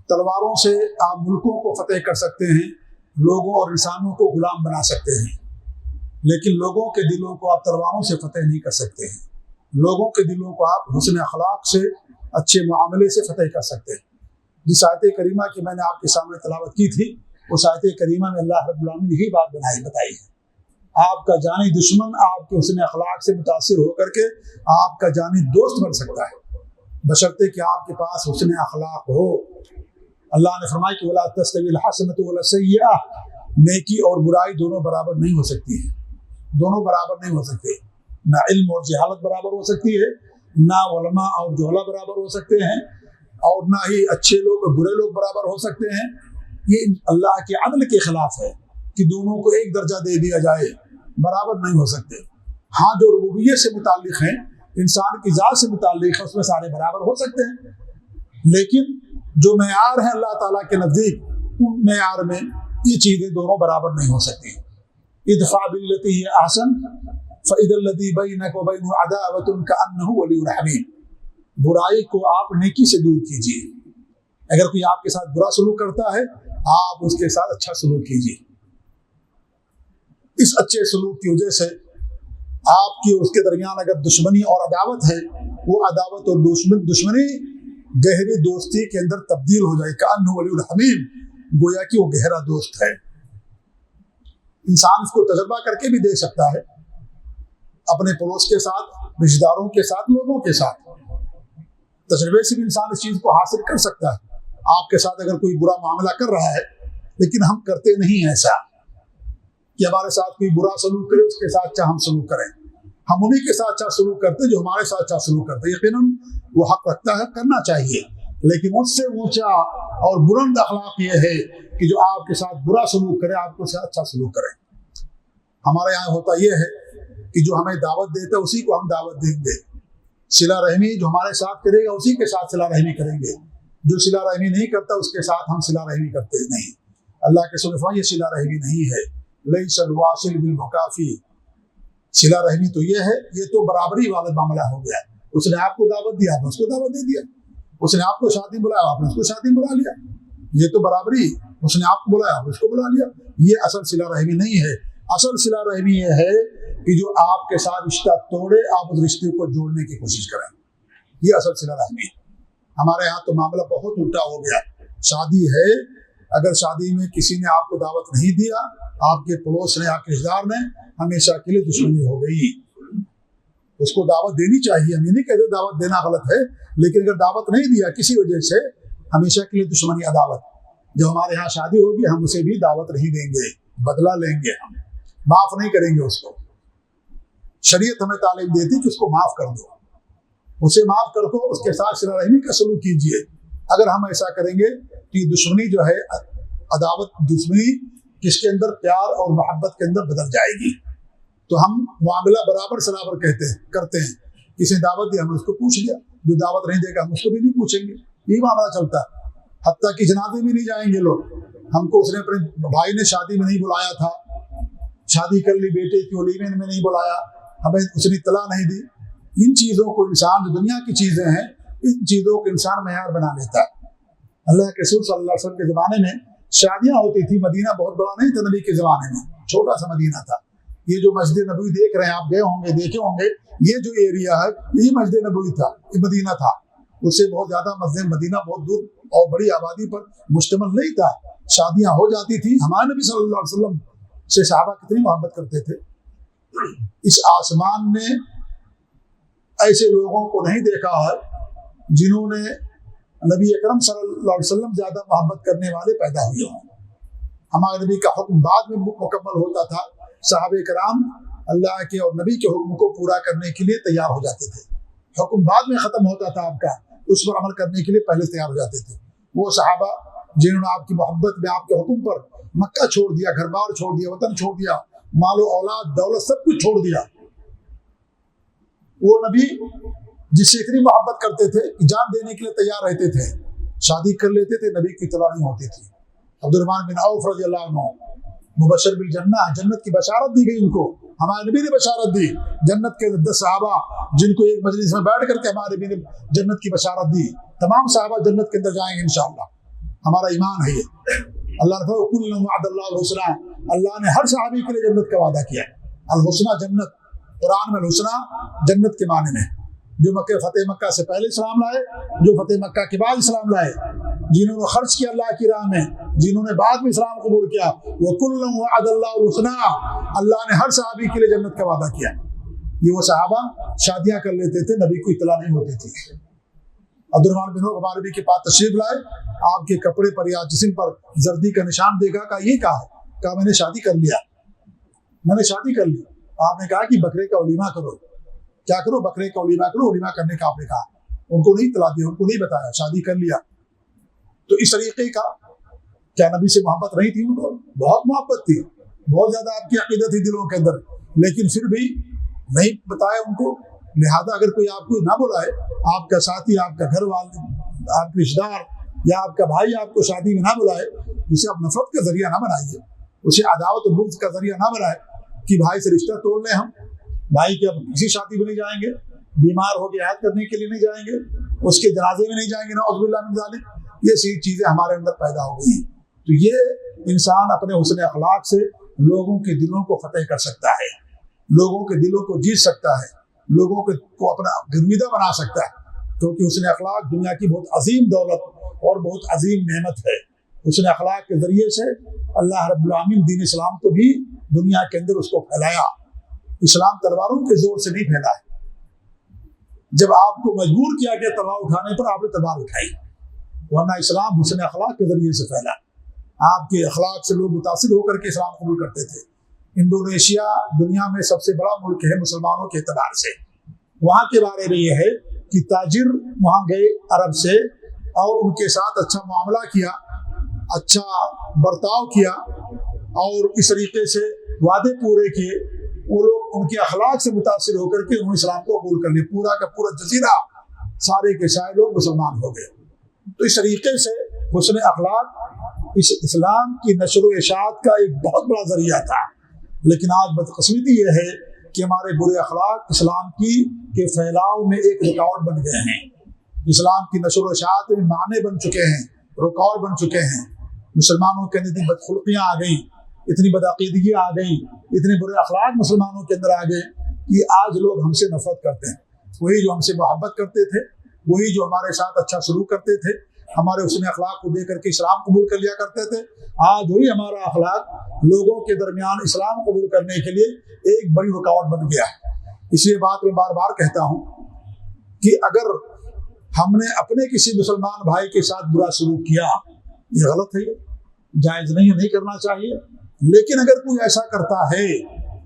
S1: تلواروں سے آپ ملکوں کو فتح کر سکتے ہیں، لوگوں اور انسانوں کو غلام بنا سکتے ہیں، لیکن لوگوں کے دلوں کو آپ تلواروں سے فتح نہیں کر سکتے ہیں۔ لوگوں کے دلوں کو آپ حسن اخلاق سے، اچھے معاملے سے فتح کر سکتے ہیں۔ جس آیت کریمہ کی میں نے آپ کے سامنے تلاوت کی تھی، اس آیت کریمہ میں اللہ رب العالمین نے یہی بات بتائی ہے، آپ کا جانی دشمن آپ کے حسن اخلاق سے متاثر ہو کر کے آپ کا جانی دوست بن سکتا ہے، بشرطے کہ آپ کے پاس حسن اخلاق ہو۔ اللہ نے فرمایا کہ وَلَا تَسْتَوِي الْحَسَنَةُ وَلَا السَّيِّئَةُ، نیکی اور برائی دونوں برابر نہیں ہو سکتی ہیں، دونوں برابر نہیں ہو سکتے۔ نہ علم اور جہالت برابر ہو سکتی ہے، نہ علماء اور جہلا برابر ہو سکتے ہیں، اور نہ ہی اچھے لوگ اور برے لوگ برابر ہو سکتے ہیں۔ یہ اللہ کے عدل کے خلاف ہے کہ دونوں کو ایک درجہ دے دیا جائے، برابر نہیں ہو سکتے۔ ہاں جو ربوبیت سے متعلق ہیں، انسان کی ذات سے متعلق ہے، اس میں سارے برابر ہو سکتے ہیں، لیکن جو معیار ہیں اللہ تعالیٰ کے نزدیک، ان معیار میں یہ چیزیں دونوں برابر نہیں ہو سکتی۔ ادفع باللتی ہی احسن فاذا الذی بینک وبینہ عداوۃ کأنہ ولی حمیم، برائی کو آپ نیکی سے دور کیجیے۔ اگر کوئی آپ کے ساتھ برا سلوک کرتا ہے، آپ اس کے ساتھ اچھا سلوک کیجیے۔ اس اچھے سلوک کی وجہ سے آپ کی اس کے درمیان اگر دشمنی اور عداوت ہے، وہ عداوت اور دشمنی گہری دوستی کے اندر تبدیل ہو جائے، کأنہ ولی الحمیم، گویا کہ وہ گہرا دوست ہے۔ انسان اس کو تجربہ کر کے بھی دیکھ سکتا ہے، اپنے پڑوس کے ساتھ، رشتہ داروں کے ساتھ، لوگوں کے ساتھ تجربے سے بھی انسان اس چیز کو حاصل کر سکتا ہے۔ آپ کے ساتھ اگر کوئی برا معاملہ کر رہا ہے، لیکن ہم کرتے نہیں ایسا کہ ہمارے ساتھ کوئی برا سلوک کرے اس کے ساتھ اچھا ہم سلوک کریں، ہم انہی کے ساتھ اچھا سلوک کرتے جو ہمارے ساتھ اچھا سلوک کرتے۔ یقیناً وہ حق رکھتا ہے، کرنا چاہیے، لیکن اس سے اونچا اور بلند اخلاق یہ ہے کہ جو آپ کے ساتھ برا سلوک کرے آپ کو اچھا سلوک کرے۔ ہمارے یہاں ہوتا یہ ہے کہ جو ہمیں دعوت دیتا ہے اسی کو ہم دعوت دیں گے، صلہ رحمی جو ہمارے ساتھ کرے گا اسی کے ساتھ صلہ رحمی کریں گے، جو صلہ رحمی نہیں کرتا اس کے ساتھ ہم صلہ رحمی کرتے نہیں۔ اللہ کے رسول فرمایا یہ صلہ رحمی نہیں ہے، لیس الواصل بالمکافی، صلہ رحمی تو یہ ہے، یہ تو برابری والا معاملہ ہو گیا۔ اس نے آپ کو دعوت دی، آپ نے اس کو دعوت دے دیا، اس نے آپ کو شادی بلایا، آپ نے اس کو شادی بلا لیا، یہ تو برابری، اس نے آپ کو بلایا، آپ نے اس کو بلا لیا۔ یہ اصل صلہ رحمی نہیں ہے۔ اصل صلہ رحمی یہ ہے کہ جو آپ کے ساتھ رشتہ توڑے آپ اس رشتے کو جوڑنے کی کوشش کریں، یہ اصل صلہ رحمی ہے۔ ہمارے ہاں تو معاملہ بہت الٹا ہو گیا، شادی ہے، اگر شادی میں کسی نے آپ کو دعوت نہیں دیا، آپ کے پڑوس نے، آپ کے رشتہ دار نے، ہمیشہ کے لیے دشمنی ہو گئی۔ اس کو دعوت دینی چاہیے، ہم یہ نہیں کہتے دعوت دینا غلط ہے، لیکن اگر دعوت نہیں دیا کسی وجہ سے، ہمیشہ کے لیے دشمنی، عداوت۔ جب ہمارے ہاں شادی ہوگی ہم اسے بھی دعوت نہیں دیں گے، بدلہ لیں گے، ہم معاف نہیں کریں گے اس کو۔ شریعت ہمیں تعلیم دیتی کہ اس کو معاف کر دو، اسے معاف کر دو، اس کے ساتھ صلہ رحمی کا سلوک کیجیے۔ اگر ہم ایسا کریں گے کہ دشمنی جو ہے، عداوت، دشمنی کس کے اندر پیار اور محبت کے اندر بدل جائے گی، تو ہم معاملہ برابر سرابر کرتے ہیں۔ کسی نے دعوت دی، ہم نے اس کو پوچھ لیا، جو دعوت نہیں دے گا ہم اس کو بھی نہیں پوچھیں گے، یہی معاملہ چلتا ہے۔ حتیٰ کہ جنازے بھی نہیں جائیں گے لوگ، ہم کو اس نے اپنے بھائی نے شادی میں نہیں بلایا تھا، شادی کر لی، بیٹے کی ولیمے میں نہیں بلایا، ہمیں اس نے اطلاع نہیں دی۔ ان چیزوں کو انسان، جو دنیا کی چیزیں ہیں، ان چیزوں کو انسان معیار بنا لیتا ہے۔ اللہ کے رسول صلی اللہ علیہ وسلم کے زمانے میں شادیاں ہوتی تھی، مدینہ بہت بڑا نہیں تھا، نبی کے زمانے میں چھوٹا سا مدینہ تھا۔ یہ جو مسجد نبوی دیکھ رہے ہیں، آپ گئے ہوں گے، دیکھے ہوں گے، یہ جو ایریا ہے یہی مسجد نبوی تھا، یہ مدینہ تھا۔ اس سے بہت زیادہ مسجد مدینہ بہت دور اور بڑی آبادی پر مشتمل نہیں تھا۔ شادیاں ہو جاتی تھی۔ ہمارے نبی صلی اللہ علیہ وسلم سے صحابہ کتنی محبت کرتے تھے، اس آسمان نے ایسے لوگوں کو نہیں دیکھا ہے جنہوں نے نبی اکرم صلی اللہ علیہ وسلم زیادہ محبت کرنے والے پیدا ہوئے ہوں۔ ہمارے نبی کا حکم بعد میں مکمل ہوتا تھا، صحابہ کرام اللہ کے اور نبی کے حکم کو پورا کرنے کے لیے تیار ہو جاتے تھے۔ حکم بعد میں ختم ہوتا تھا آپ کا، اس پر عمل کرنے کے لیے پہلے تیار ہو جاتے تھے۔ وہ صحابہ جنہوں نے آپ کی محبت میں آپ کے حکم پر مکہ چھوڑ دیا، گھر بار چھوڑ دیا، وطن چھوڑ دیا، مال و اولاد دولت سب کچھ چھوڑ دیا، وہ نبی جس سے اتنی محبت کرتے تھے کہ جان دینے کے لیے تیار رہتے تھے، شادی کر لیتے تھے، نبی کی اطلاع نہیں ہوتی تھی۔ عبد الرحمن بن عوف رضی اللہ عنہ مبشر بالجنہ، جنت کی بشارت دی گئی ان کو، ہمارے نبی نے بشارت دی۔ جنت کے 10 صحابہ جن کو ایک مجلس میں بیٹھ کر کے ہمارے نبی نے جنت کی بشارت دی، تمام صحابہ جنت کے اندر جائیں گے انشاءاللہ، ہمارا ایمان ہے یہ۔ اللہ نے فرمایا کل وعد اللہ الحسنى، اللہ نے ہر صحابی کے لیے جنت کا وعدہ کیا ہے۔ الحسنى جنت، قرآن میں الحسنى جنت کے معنی میں، جو فتح مکہ سے پہلے اسلام لائے، جو فتح مکہ کے بعد اسلام لائے، جنہوں نے خرچ کیا اللہ کی راہ میں، جنہوں نے بعد میں اسلام قبول کیا، وَكُلًّا وَعَدَ اللَّهُ الْحُسْنَىٰ، اللہ نے ہر صحابی کے لیے جنت کا وعدہ کیا۔ یہ وہ صحابہ شادیاں کر لیتے تھے، نبی کو اطلاع نہیں ہوتی تھی۔ عبد الرحمن بن عوف ہمارے نبی کے پاس تشریف لائے، آپ کے کپڑے پر یا جسم پر زردی کا نشان دیکھا، کہا یہ کہا ہے؟ کہا میں نے شادی کر لیا، میں نے شادی کر لی۔ آپ نے کہا کہ بکرے کا ولیمہ کرو۔ کیا کرو؟ بکرے کا ولیمہ کرو۔ ولیمہ کرنے کا آپ نے کہا، ان کو نہیں اطلاع دیا، ان کو نہیں بتایا، شادی کر لیا۔ تو اس طریقے کا کیا نبی سے محبت نہیں تھی؟ ان کو بہت محبت تھی، بہت زیادہ آپ کی عقیدت تھی دلوں کے اندر، لیکن پھر بھی نہیں بتایا ان کو۔ لہذا اگر کوئی آپ کو نہ بلائے، آپ کا ساتھی، آپ کا گھر والے، آپ کے رشتہ دار یا آپ کا بھائی آپ کو شادی میں نہ بلائے، اسے آپ نفرت کا ذریعہ نہ بنائیے، اسے عداوت و بغض کا ذریعہ نہ بنائے کہ بھائی سے رشتہ توڑ لیں ہم، بھائی کے اب کسی شادی میں نہیں جائیں گے، بیمار ہو کے عیادت کرنے کے لیے نہیں جائیں گے، اس کے جنازے میں نہیں جائیں گے، نعوذ باللہ من ذالک۔ یہ سی چیزیں ہمارے اندر پیدا ہو گئی ہیں۔ تو یہ انسان اپنے حسن اخلاق سے لوگوں کے دلوں کو فتح کر سکتا ہے، لوگوں کے دلوں کو جیت سکتا ہے، لوگوں کو اپنا گرمیدہ بنا سکتا ہے، کیونکہ حسن اخلاق دنیا کی بہت عظیم دولت اور بہت عظیم نعمت ہے۔ حسن اخلاق کے ذریعے سے اللہ رب العالمین دین اسلام کو بھی دنیا کے اندر اس کو پھیلایا۔ اسلام تلواروں کے زور سے نہیں پھیلا ہے، جب آپ کو مجبور کیا گیا تلوار اٹھانے پر، آپ نے تلوار اٹھائی، ورنہ اسلام حسن اخلاق کے ذریعے سے پھیلا۔ آپ کے اخلاق سے لوگ متاثر ہو کر کے اسلام قبول کرتے تھے۔ انڈونیشیا دنیا میں سب سے بڑا ملک ہے مسلمانوں کے اعتبار سے۔ وہاں کے بارے میں یہ ہے کہ تاجر وہاں گئے عرب سے اور ان کے ساتھ اچھا معاملہ کیا، اچھا برتاؤ کیا، اور اس طریقے سے وعدے پورے کیے۔ وہ لوگ ان کے اخلاق سے متاثر ہو کر کے انہوں نے اسلام کو قبول کر لیا۔ پورا کا پورا جزیرہ، سارے کے سارے لوگ مسلمان ہو گئے۔ تو اس طریقے سے حسن اخلاق اس اسلام کی نشر و اشاعت کا ایک بہت بڑا ذریعہ تھا۔ لیکن آج بدقسمتی یہ ہے کہ ہمارے برے اخلاق اسلام کے پھیلاؤ میں ایک رکاوٹ بن گئے ہیں۔ اسلام کی نشر و اشاعت میں معنی بن چکے ہیں، رکاوٹ بن چکے ہیں۔ مسلمانوں کے اندر اتنی بدخلقیاں آ گئیں، اتنی بدعقیدگیاں آ گئیں، اتنے برے اخلاق مسلمانوں کے اندر آ گئے کہ آج لوگ ہم سے نفرت کرتے ہیں۔ وہی جو ہم سے محبت کرتے تھے، وہی جو ہمارے ساتھ اچھا سلوک کرتے تھے، ہمارے حسن اخلاق کو دیکھ کر کے اسلام قبول کر لیا کرتے تھے، آج وہی ہمارا اخلاق لوگوں کے درمیان اسلام قبول کرنے کے لیے ایک بڑی رکاوٹ بن گیا ہے۔ اس لیے بات میں بار بار کہتا ہوں کہ اگر ہم نے اپنے کسی مسلمان بھائی کے ساتھ برا سلوک کیا، یہ غلط ہے، جائز نہیں کرنا چاہیے۔ لیکن اگر کوئی ایسا کرتا ہے،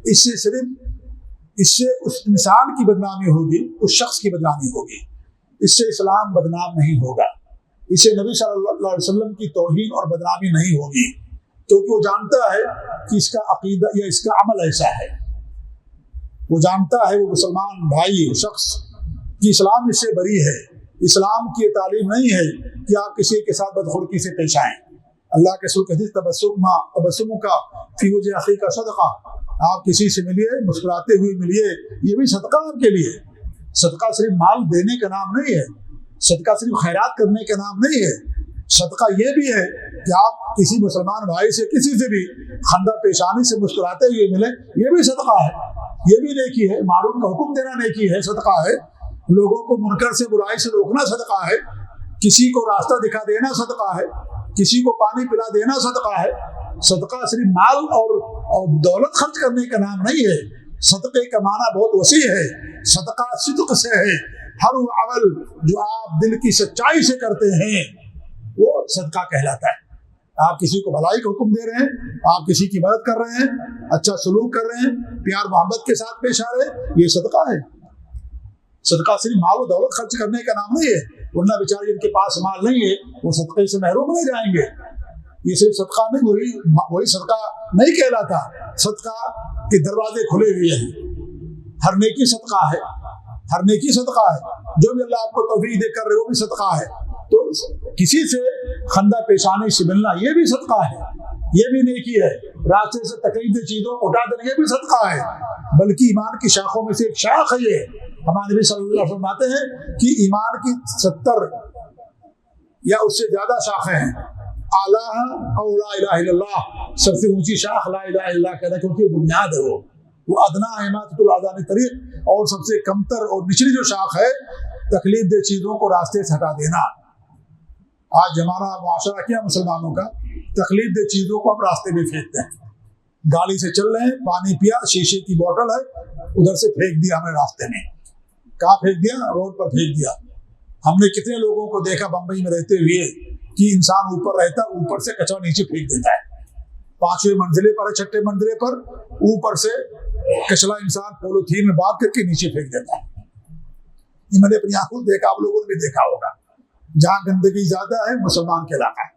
S1: اس سے اس انسان کی بدنامی ہوگی، اس شخص کی بدنامی ہوگی، اس سے اسلام بدنام نہیں ہوگا، اس سے نبی صلی اللہ علیہ وسلم کی توہین اور بدنامی نہیں ہوگی، کیونکہ وہ جانتا ہے کہ اس کا عقیدہ یا اس کا عمل ایسا ہے۔ وہ جانتا ہے، وہ مسلمان بھائی شخص کہ اسلام اس سے بری ہے، اسلام کی یہ تعلیم نہیں ہے کہ آپ کسی کے ساتھ بدخلقی سے پیش آئیں۔ اللہ کے رسول کہتے ہیں تبسم کا فی وجہ اخی کا صدقہ، آپ کسی سے ملیے، مسکراتے ہوئے ملیے، یہ بھی صدقہ آپ کے لیے۔ صدقہ صرف مال دینے کا نام نہیں ہے، صدقہ صرف خیرات کرنے کا نام نہیں ہے، صدقہ یہ بھی ہے کہ آپ کسی مسلمان بھائی سے، کسی سے بھی خندہ پیشانی سے مسکراتے ہوئے ملے، یہ بھی صدقہ ہے، یہ بھی نیکی ہے۔ معروف کا حکم دینا نیکی ہے، صدقہ ہے۔ لوگوں کو منکر سے، برائی سے روکنا صدقہ ہے۔ کسی کو راستہ دکھا دینا صدقہ ہے، کسی کو پانی پلا دینا صدقہ ہے۔ صدقہ صرف مال اور دولت خرچ کرنے کا نام نہیں ہے، صدقے کا معنی بہت وسیع ہے. صدقہ صدق سے ہے. ہر وہ عمل جو آپ دل کی سچائی سے کرتے ہیں وہ صدقہ کہلاتا ہے. آپ کسی کو بھلائی کا حکم دے رہے ہیں, آپ کسی کی مدد کر رہے ہیں, اچھا سلوک کر رہے ہیں, پیار محبت کے ساتھ پیش آ رہے ہیں, یہ صدقہ ہے. صدقہ صرف مال و دولت خرچ کرنے کا نام نہیں ہے, ورنہ بیچارے جن کے پاس مال نہیں ہے وہ صدقے سے محروم رہ جائیں گے. یہ صرف صدقہ نہیں, وہی صدقہ نہیں کہلاتا. صدقہ کے دروازے کھلے ہوئے ہیں. ہر نیکی صدقہ ہے, ہر نیکی صدقہ ہے. جو بھی اللہ آپ کو توفیق دے کر رہے وہ بھی صدقہ ہے. تو کسی سے خندہ پیشانی سے ملنا یہ بھی صدقہ ہے, یہ بھی نیکی ہے. راستے سے تکلیف دہ چیزوں کو اٹھا دینا یہ بھی صدقہ ہے. بلکہ ایمان کی شاخوں میں سے ایک شاخ ہے یہ. ہمارے نبی صلی اللہ علیہ وسلم فرماتے ہیں کہ ایمان کی 70 یا اس سے زیادہ شاخیں ہیں. اعلیٰ اور لا الہ الا اللہ, سب سے اونچی شاخ لا الہ الا اللہ کہنا, کیونکہ بنیاد ہے وہ ادنا حمایت الاذان طریق. اور سب سے کمتر اور نچلی جو شاخ ہے تکلیف دہ چیزوں کو راستے سے ہٹا دینا. آج ہمارا معاشرہ کیا مسلمانوں کا, تکلیف دہ چیزوں کو ہم راستے میں پھینکتے ہیں. گاڑی سے چل رہے ہیں, پانی پیا, شیشے کی بوتل ہے, ادھر سے پھینک دیا ہم نے راستے میں. کہاں پھینک دیا؟ روڈ پر پھینک دیا. ہم نے کتنے لوگوں کو دیکھا بمبئی میں رہتے ہوئے کہ انسان اوپر رہتا, اوپر سے کچرا نیچے پھینک دیتا ہے. 5ویں منزلے پر, 6 منزلے پر, اوپر سے کچرا انسان پولیتھین میں باندھ کر کے نیچے پھینک دیتا ہے. یہ میں نے اپنی آنکھوں دیکھا, آپ لوگوں نے بھی دیکھا ہوگا. جہاں گندگی زیادہ ہے مسلمان کے علاقہ ہے,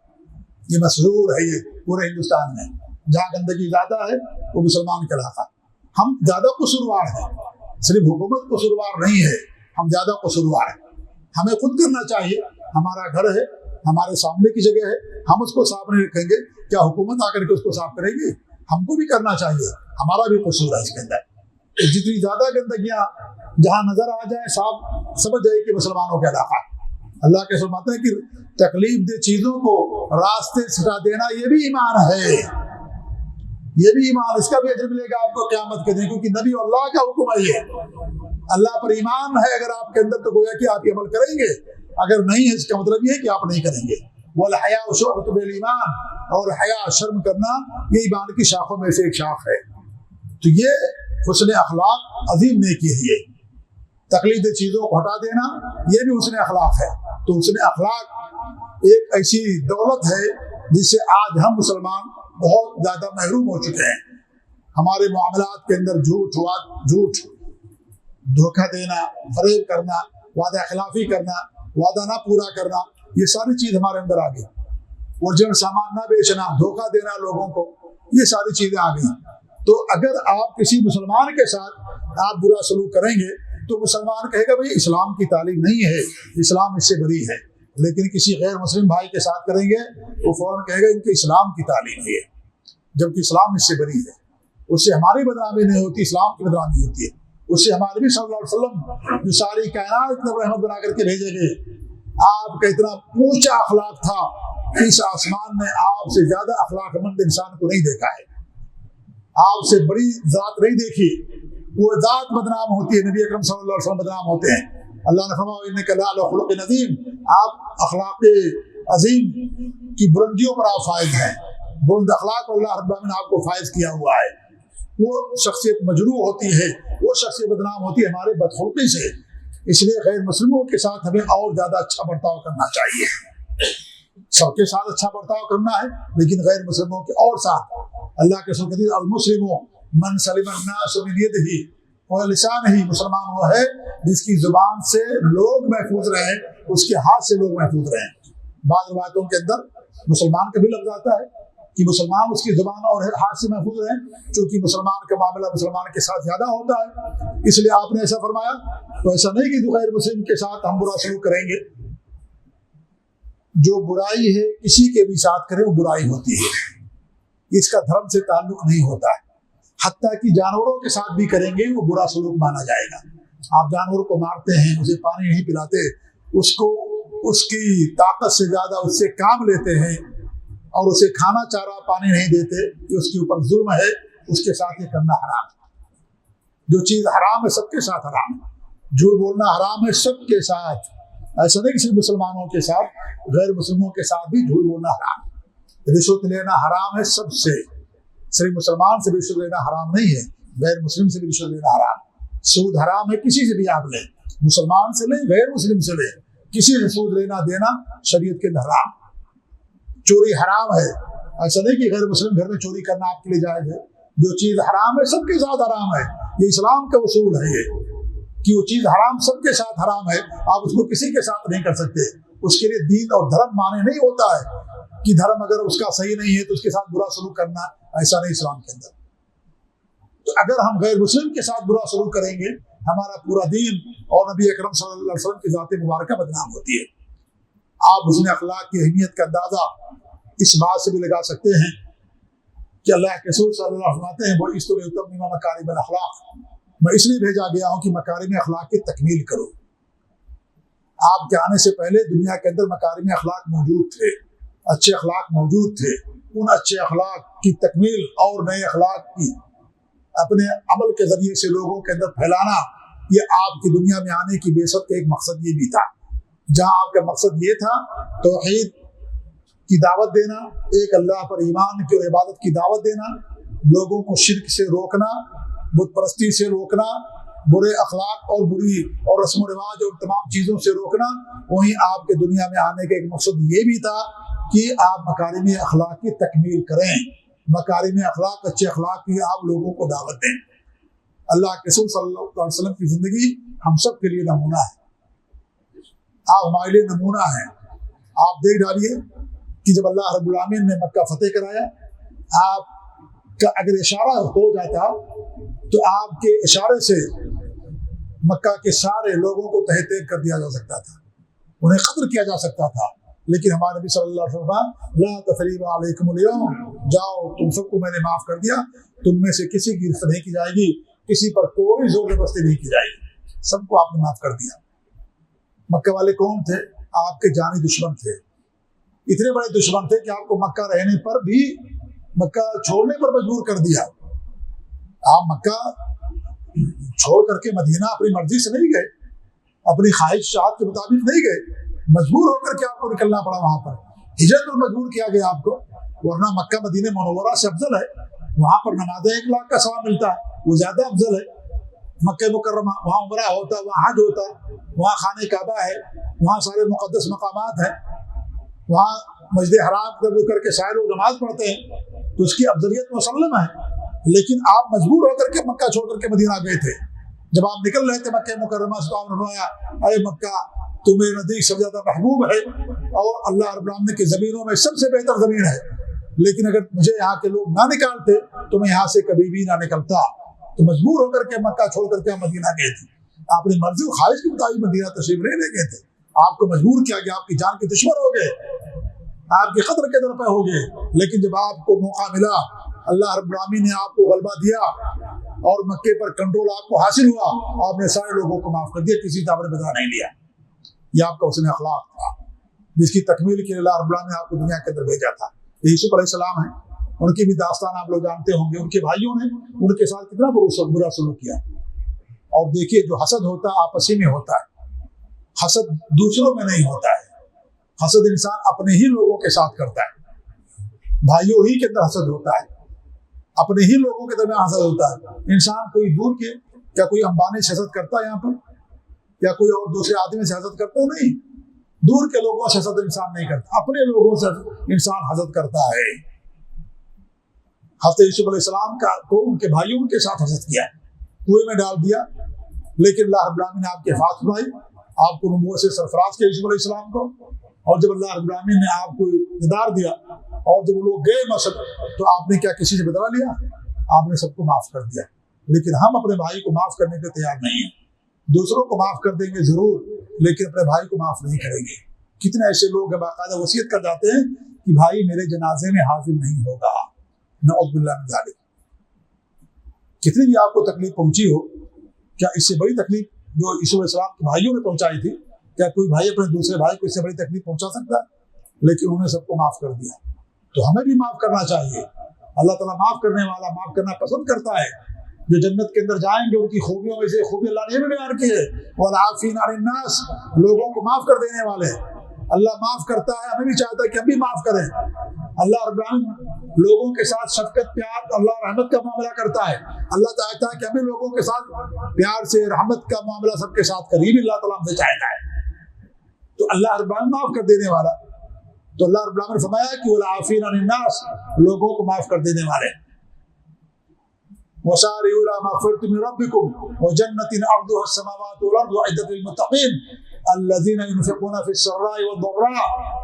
S1: یہ مشہور ہے یہ پورے ہندوستان میں. جہاں گندگی زیادہ ہے وہ مسلمان کے علاقہ. ہم زیادہ قصوروار ہیں, صرف حکومت قصوروار نہیں ہے, ہم زیادہ قصوروار ہیں. ہمیں خود کرنا چاہیے. ہمارا گھر ہے, ہمارے سامنے کی جگہ ہے, ہم اس کو صاف نہیں رکھیں گے, کیا حکومت آ کر کے اس کو صاف کرے گی؟ ہم کو بھی کرنا چاہیے, ہمارا بھی قصور ہے اس کے اندر. جتنی زیادہ گندگیاں جہاں نظر آ جائیں صاف سمجھ جائے کہ مسلمانوں کا علاقہ. اللہ کے فرماتے ہیں کہ تکلیف دہ چیزوں کو راستے سے ہٹا دینا یہ بھی ایمان ہے, یہ بھی ایمان. اس کا بھی اجر ملے گا آپ کو قیامت کے دن, کیونکہ نبی اللہ کا حکم ہے یہ. اللہ پر ایمان ہے اگر آپ کے اندر تو گویا کہ آپ یہ عمل کریں گے, اگر نہیں ہے اس کا مطلب یہ ہے کہ آپ نہیں کریں گے. والحیاء شعبۃ من الایمان, اور حیا شرم کرنا یہ ایمان کی شاخوں میں سے ایک شاخ ہے. تو یہ حسن اخلاق عظیم نیکی ہے. یہ تکلیف دہ چیزوں کو ہٹا دینا یہ بھی حسن اخلاق ہے. تو حسن اخلاق ایک ایسی دولت ہے جس سے آج ہم مسلمان بہت زیادہ محروم ہو چکے ہیں. ہمارے معاملات کے اندر جھوٹ, دھوکہ دینا, فریب کرنا, وعدہ خلافی کرنا, وعدہ نہ پورا کرنا, یہ ساری چیز ہمارے اندر آ گئی. اوریجنل سامان نہ بیچنا, دھوکہ دینا لوگوں کو, یہ ساری چیزیں آ گئی. تو اگر آپ کسی مسلمان کے ساتھ آپ برا سلوک کریں گے تو مسلمان کہے گا بھائی اسلام کی تعلیم نہیں ہے, اسلام اس سے بری ہے. لیکن کسی غیر مسلم بھائی کے ساتھ کریں گے وہ فوراً کہے گا ان کے اسلام کی تعلیم ہے, جبکہ اسلام اس سے بری ہے. اس سے ہماری بدنامی نہیں ہوتی, اسلام کی بدنامی ہوتی ہے. اس سے ہمارے نبی صلی اللہ علیہ وسلم جو ساری کائنات کی رحمت بنا کر کے بھیجے گئے, آپ کا اتنا اونچا اخلاق تھا کہ اس آسمان میں آپ سے زیادہ اخلاق مند انسان کو نہیں دیکھا ہے, آپ سے بڑی ذات نہیں دیکھی. وہ ذات بدنام ہوتی ہے, نبی اکرم صلی اللہ علیہ وسلم بدنام ہوتے ہیں. اللہ نے فرمایا انک لعلی خلق عظیم, آپ اخلاق عظیم کی بلندیوں پر آپ فائز ہیں. بلند اخلاق اللہ رب العالمین نے آپ کو فائز کیا ہوا ہے. وہ شخصیت مجروح ہوتی ہے, وہ شخصیت بدنام ہوتی ہے ہمارے بدخلقی سے. اس لیے غیر مسلموں کے ساتھ ہمیں اور زیادہ اچھا برتاؤ کرنا چاہیے. سب کے ساتھ اچھا برتاؤ کرنا ہے, لیکن غیر مسلموں کے اور ساتھ. اللہ کے رسول کہتے ہیں المسلم من سلم الناس من یدہ ولسانہ, مسلمان وہ ہے جس کی زبان سے لوگ محفوظ رہیں, اس کے ہاتھ سے لوگ محفوظ رہیں. بعض روایتوں کے اندر مسلمان کا بھی لفظ آتا ہے کہ مسلمان اس کی زبان اور ہاتھ سے محفوظ رہیں, چونکہ مسلمان کا معاملہ مسلمان کے ساتھ زیادہ ہوتا ہے, اس لیے آپ نے ایسا فرمایا. تو ایسا نہیں کہ جو غیر مسلم کے ساتھ ہم برا سلوک کریں گے, جو برائی ہے کسی کے بھی ساتھ کریں وہ برائی ہوتی ہے, اس کا دھرم سے تعلق نہیں ہوتا ہے. حتیٰ کہ جانوروں کے ساتھ بھی کریں گے وہ برا سلوک مانا جائے گا. آپ جانور کو مارتے ہیں, اسے پانی نہیں پلاتے, اس کو اس کی طاقت سے زیادہ اس سے کام لیتے ہیں اور اسے کھانا چارہ پانی نہیں دیتے, یہ اس کے اوپر ظلم ہے, اس کے ساتھ یہ کرنا حرام ہے. جو چیز حرام ہے سب کے ساتھ حرام ہے. جھوٹ بولنا حرام ہے سب کے ساتھ, ایسا نہیں کہ صرف مسلمانوں کے ساتھ, غیر مسلموں کے ساتھ بھی جھوٹ بولنا حرام ہے. رشوت لینا حرام ہے سب سے, صرف مسلمان سے رشوت لینا حرام نہیں ہے, غیر مسلم سے بھی رشوت لینا حرام. سود حرام ہے, کسی سے بھی آپ لیں, مسلمان سے لیں, غیر مسلم سے لیں, کسی سے سود لینا دینا شریعت کے اندر حرام. چوری حرام ہے, ایسا نہیں کہ غیر مسلم گھر میں چوری کرنا آپ کے لیے جائز ہے. جو چیز حرام ہے سب کے ساتھ حرام ہے, یہ اسلام کا اصول ہے یہ کہ وہ چیز حرام سب کے ساتھ حرام ہے, آپ اس کو کسی کے ساتھ نہیں کر سکتے. اس کے لیے دین اور دھرم مانے نہیں ہوتا ہے کہ دھرم اگر اس کا صحیح نہیں ہے تو اس کے ساتھ برا سلوک کرنا, ایسا نہیں اسلام کے اندر. تو اگر ہم غیر مسلم کے ساتھ برا سلوک کریں گے ہمارا پورا دین اور نبی اکرم صلی اللہ علیہ وسلم کی ذات مبارکہ بدنام ہوتی ہے. آپ حسن اخلاق کی اہمیت کا اندازہ اس بات سے بھی لگا سکتے ہیں کہ اللہ کے رسول صلی اللہ علیہ وسلم فرماتے ہیں وہ اس طرح تم مکارم الاخلاق, میں اس لیے بھیجا گیا ہوں کہ مکارم اخلاق کی تکمیل کرو. آپ کے آنے سے پہلے دنیا کے اندر مکارم اخلاق موجود تھے, اچھے اخلاق موجود تھے. ان اچھے اخلاق کی تکمیل اور نئے اخلاق کی اپنے عمل کے ذریعے سے لوگوں کے اندر پھیلانا, یہ آپ کی دنیا میں آنے کی بعثت کا ایک مقصد یہ بھی تھا. جہاں آپ کا مقصد یہ تھا توحید کی دعوت دینا, ایک اللہ پر ایمان کی اور عبادت کی دعوت دینا, لوگوں کو شرک سے روکنا, بت پرستی سے روکنا, برے اخلاق اور بری اور رسم و رواج اور تمام چیزوں سے روکنا, وہیں آپ کے دنیا میں آنے کا ایک مقصد یہ بھی تھا کہ آپ مکارم اخلاق کی تکمیل کریں, مکارم اخلاق اچھے اخلاق کی آپ لوگوں کو دعوت دیں. اللہ کے رسول صلی اللہ علیہ وسلم کی زندگی ہم سب کے لیے نمونہ ہے, آپ ہمارے لیے نمونہ ہیں. آپ دیکھ ڈالیے کہ جب اللہ رب العالمین نے مکہ فتح کرایا, آپ کا اگر اشارہ ہو جاتا تو آپ کے اشارے سے مکہ کے سارے لوگوں کو تہہ تیگ کر دیا جا سکتا تھا, انہیں قتل کیا جا سکتا تھا. لیکن ہمارے نبی صلی اللہ علیہ وسلم لا تثریب علیکم اليوم, جاؤ تم سب کو میں نے معاف کر دیا, تم میں سے کسی کی رفت نہیں کی جائے گی, کسی پر کوئی زور زبردستی نہیں کی جائے گی, سب کو آپ نے معاف کر دیا. مکہ والے کون تھے؟ آپ کے جانی دشمن تھے, اتنے بڑے دشمن تھے کہ آپ کو مکہ رہنے پر بھی, مکہ چھوڑنے پر مجبور کر دیا. آپ مکہ چھوڑ کر کے مدینہ اپنی مرضی سے نہیں گئے, اپنی خواہشات کے مطابق نہیں گئے, مجبور ہو کر کے آپ کو نکلنا پڑا. وہاں پر ہجرت پر مجبور کیا گیا آپ کو, ورنہ مکہ مدینہ منورہ سے افضل ہے. وہاں پر نماز 1 لاکھ کا ثواب ملتا ہے, وہ زیادہ افضل ہے. مکہ مکرمہ, وہاں عمرہ ہوتا, وہاں حج ہوتا, وہاں خانہ کعبہ ہے, وہاں سارے مقدس مقامات ہیں, وہاں مسجد حرام پر رک کر کے سارے لوگ نماز پڑھتے ہیں, تو اس کی افضلیت مسلم ہے. لیکن آپ مجبور ہو کر کے مکہ چھوڑ کر کے مدینہ گئے تھے. جب آپ نکل رہے تھے مکہ مکرمہ سے تو آپ نے فرمایا اے مکہ تو میرے نزدیک سب سے زیادہ محبوب ہے اور اللہ رب العالمین کی زمینوں میں سب سے بہتر زمین ہے, لیکن اگر مجھے یہاں کے لوگ نہ نکالتے تو میں یہاں سے کبھی بھی نہ نکلتا. تو مجبور ہو کر کے مکہ چھوڑ کر کے مدینہ گئے تھے. آپ اپنی مرضی و خواہش کے مطابق مدینہ تشریف نہیں لے گئے تھے, آپ کو مجبور کیا گیا, آپ کی جان کے دشمن ہو گئے, آپ کے خطر کے در پہ ہو گئے. لیکن جب آپ کو موقع ملا, اللہ رب العالمین نے آپ کو غلبہ دیا اور مکے پر کنٹرول آپ کو حاصل ہوا, آپ نے سارے لوگوں کو معاف کر دیا, کسی سے آپ نے بدلہ نہیں لیا. یہ آپ کا حسن اخلاق تھا جس کی تکمیل کے لیے اللہ رب العالمین نے آپ کو دنیا کے اندر بھیجا تھا. یوسف علیہ السلام ہیں, ان کی بھی داستان آپ لوگ جانتے ہوں گے. ان کے بھائیوں نے ان کے ساتھ کتنا برا سلوک کیا. اور دیکھیے جو حسد ہوتا ہے آپس ہی میں ہوتا ہے, حسد دوسروں میں نہیں ہوتا ہے. حسد انسان اپنے ہی لوگوں کے ساتھ کرتا ہے, بھائیوں ہی کے اندر حسد ہوتا ہے, اپنے ہی لوگوں کے درمیان حسد ہوتا ہے. انسان کوئی دور کے, کیا کوئی امبانی سے حسد کرتا ہے یہاں پر, یا کوئی اور دوسرے آدمی سے حسد کرتا ہے؟ نہیں, دور کے لوگوں سے حسد انسان نہیں کرتا, اپنے لوگوں سے انسان حسد کرتا ہے. حضرت یوسف علیہ السلام کو ان کے بھائیوں کے ساتھ حسد کیا, کنویں میں ڈال دیا, لیکن اللہ رب العالمین نے آپ کے حفاظت فرمائی, آپ کو نبوت سے سرفراز کیا یوسف علیہ السلام کو. اور جب اللہ رب العالمین نے آپ کو اقتدار دیا اور جب وہ لوگ گئے مصر, تو آپ نے کیا کسی سے بدلا لیا؟ آپ نے سب کو معاف کر دیا. لیکن ہم اپنے بھائی کو معاف کرنے کے تیار نہیں ہیں. دوسروں کو معاف کر دیں گے ضرور, لیکن اپنے بھائی کو معاف نہیں کریں گے. کتنے ایسے لوگ باقاعدہ وصیت کر جاتے ہیں کہ بھائی میرے جنازے میں حاضر نہیں ہوگا, نعوذ باللہ من ذالک. کتنی بھی آپ کو تکلیف پہنچی ہو, کیا اس سے بڑی تکلیف جو یوسف علیہ السلام کے بھائیوں نے پہنچائی تھی, کیا کوئی بھائی اپنے دوسرے بھائی کو اس سے بڑی تکلیف پہنچا سکتا ہے؟ لیکن انہوں نے سب کو معاف کر دیا. تو ہمیں بھی معاف کرنا چاہیے. اللہ تعالیٰ معاف کرنے والا, معاف کرنا پسند کرتا ہے. جو جنت کے اندر جائیں گے ان کی خوبیوں میں سے خوبی اللہ نے بھی بیان کی ہے, والعافین عن الناس, لوگوں کو معاف کر دینے والے. اللہ معاف کرتا ہے, ہمیں بھی چاہتا ہے کہ ہم بھی معاف کریں. اللہ رب العالمین لوگوں کے ساتھ شفقت پیار اللہ رحمت کا معاملہ کرتا ہے. اللہ چاہتا ہے کہ ہمیں لوگوں کے ساتھ پیار سے رحمت کا معاملہ سب کے ساتھ قریب اللہ تعالیٰ ہم سے چاہتا ہے. تو اللہ رب العالمین معاف کر دینے والا. تو اللہ رب العالمین نے فرمایا کہ والعافین عن الناس، لوگوں کو معاف کر دینے والے. وسارعوا إلى مغفرة من ربكم وجنة عرضها السماوات والأرض أعدت للمتقين الذين ينفقون في السراء والضراء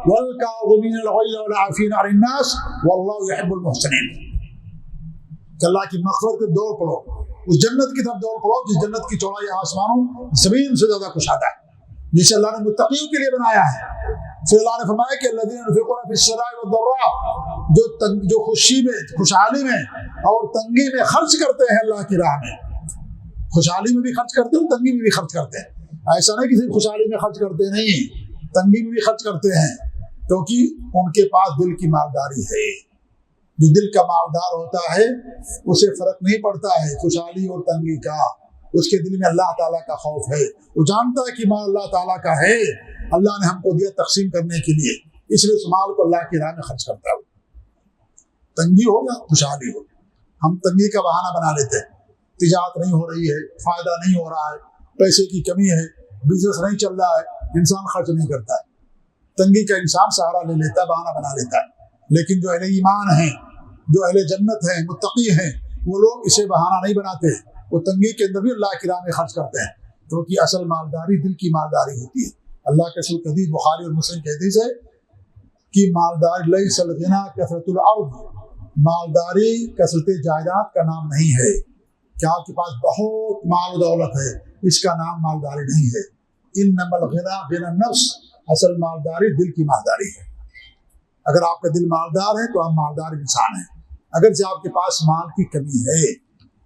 S1: والكاظمين الغيظ والعافين عن الناس والله يحب المحسنين. کہ اللہ کی مغفرت کی دوڑ پڑو، اس جنت کی طرف دوڑ پڑو جس جنت کی چوڑائی آسمانوں زمین سے زیادہ کشادہ ہے، جسے اللہ نے متقیوں کے لیے بنایا ہے. پھر اللہ نے فرمایا کہ الذین ينفقون في السراء والضراء، جو خوشی میں خوشحالی میں اور تنگی میں خرچ کرتے ہیں اللہ کی راہ میں. خوشحالی میں بھی خرچ کرتے ہیں، تنگی میں بھی خرچ کرتے ہیں. ایسا نہیں کہ صرف خوشحالی میں خرچ کرتے نہیں، تنگی میں بھی خرچ کرتے ہیں، کیونکہ ان کے پاس دل کی مالداری ہے. جو دل کا مالدار ہوتا ہے اسے فرق نہیں پڑتا ہے خوشحالی اور تنگی کا. اس کے دل میں اللہ تعالیٰ کا خوف ہے، وہ جانتا ہے کہ مال اللہ تعالیٰ کا ہے، اللہ نے ہم کو دیا تقسیم کرنے کے لیے، اس لیے اس مال کو اللہ کی راہ میں خرچ کرتا ہے. تنگی ہو یا خوشحالی ہو، ہم تنگی کا بہانہ بنا لیتے ہیں. تجارت نہیں ہو رہی ہے، فائدہ نہیں ہو رہا ہے، پیسے کی کمی ہے، بزنس نہیں چل رہا ہے، انسان خرچ نہیں کرتا ہے. تنگی کا انسان سہارا لے لیتا ہے، بہانہ بنا لیتا ہے. لیکن جو اہل ایمان ہیں، جو اہل جنت ہیں، متقی ہیں، وہ لوگ اسے بہانہ نہیں بناتے. وہ تنگی کے اندر بھی اللہ کی راہ میں خرچ کرتے ہیں، کیونکہ اصل مالداری دل کی مالداری ہوتی ہے. اللہ کے رسول حدیث بخاری اور مسلم کی حدیث ہے کہ مالداری لیس الغنی کثرت الارض، مالداری کثرت جائیداد کا نام نہیں ہے کہ آپ کے پاس بہت مال و دولت ہے، اس کا نام مالداری نہیں ہے. انما الغنی غنی النفس، اصل مالداری دل کی مالداری ہے. اگر آپ کا دل مالدار ہے تو آپ مالدار انسان ہیں. اگرچہ آپ کے پاس مال کی کمی ہے،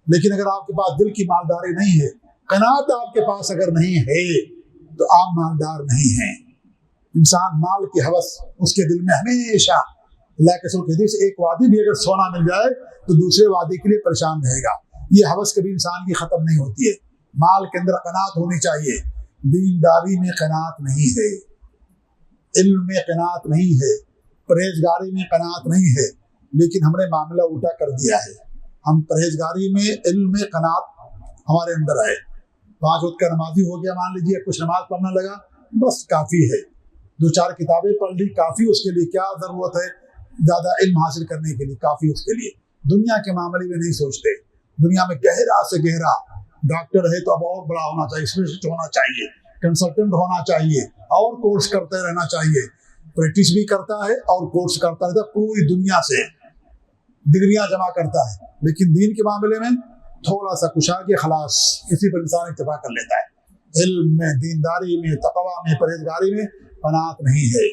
S1: لیکن اگر آپ کے پاس دل کی مالداری نہیں ہے، قناعت آپ کے پاس اگر نہیں ہے تو آپ مالدار نہیں ہیں. انسان مال کی ہوس اس کے دل میں ہمیشہ، اللہ کے رسول کی حدیث، ایک وادی بھی اگر سونا مل جائے تو دوسرے وادی کے لیے پریشان رہے گا. یہ ہوس کبھی انسان کی ختم نہیں ہوتی ہے. مال کے اندر قناعت ہونی چاہیے. دینداری میں قناعت نہیں ہے، علم میں قناعت نہیں ہے، پرہیزگاری میں قناعت نہیں ہے. لیکن ہم نے معاملہ الٹا کر دیا ہے. ہم پرہیزگاری میں، علم میں قناعت ہمارے اندر ہے. 5 وقت کا نمازی ہو گیا، مان لیجیے کچھ نماز پڑھنے لگا، بس کافی ہے. 2-4 کتابیں پڑھ لی، کافی. اس کے لیے کیا ضرورت ہے زیادہ علم حاصل کرنے کے لیے؟ کافی اس کے لیے. دنیا کے معاملے میں نہیں سوچتے. دنیا میں گہرا سے گہرا، ڈاکٹر ہے تو اب اور بڑا ہونا چاہیے، اسپیشلسٹ ہونا چاہیے، کنسلٹنٹ ہونا چاہیے، اور کورس کرتے رہنا چاہیے. پریکٹس بھی کرتا ہے اور کورس کرتا رہتا ہے، پوری دنیا سے ڈگریاں جمع کرتا ہے. لیکن دین کے معاملے میں تھوڑا سا کچھ آگے خلاص، اسی پر انسان اتفاق کر لیتا ہے. علم میں، دینداری میں، تقویٰ میں، پرہیزگاری میں قناعت نہیں ہے.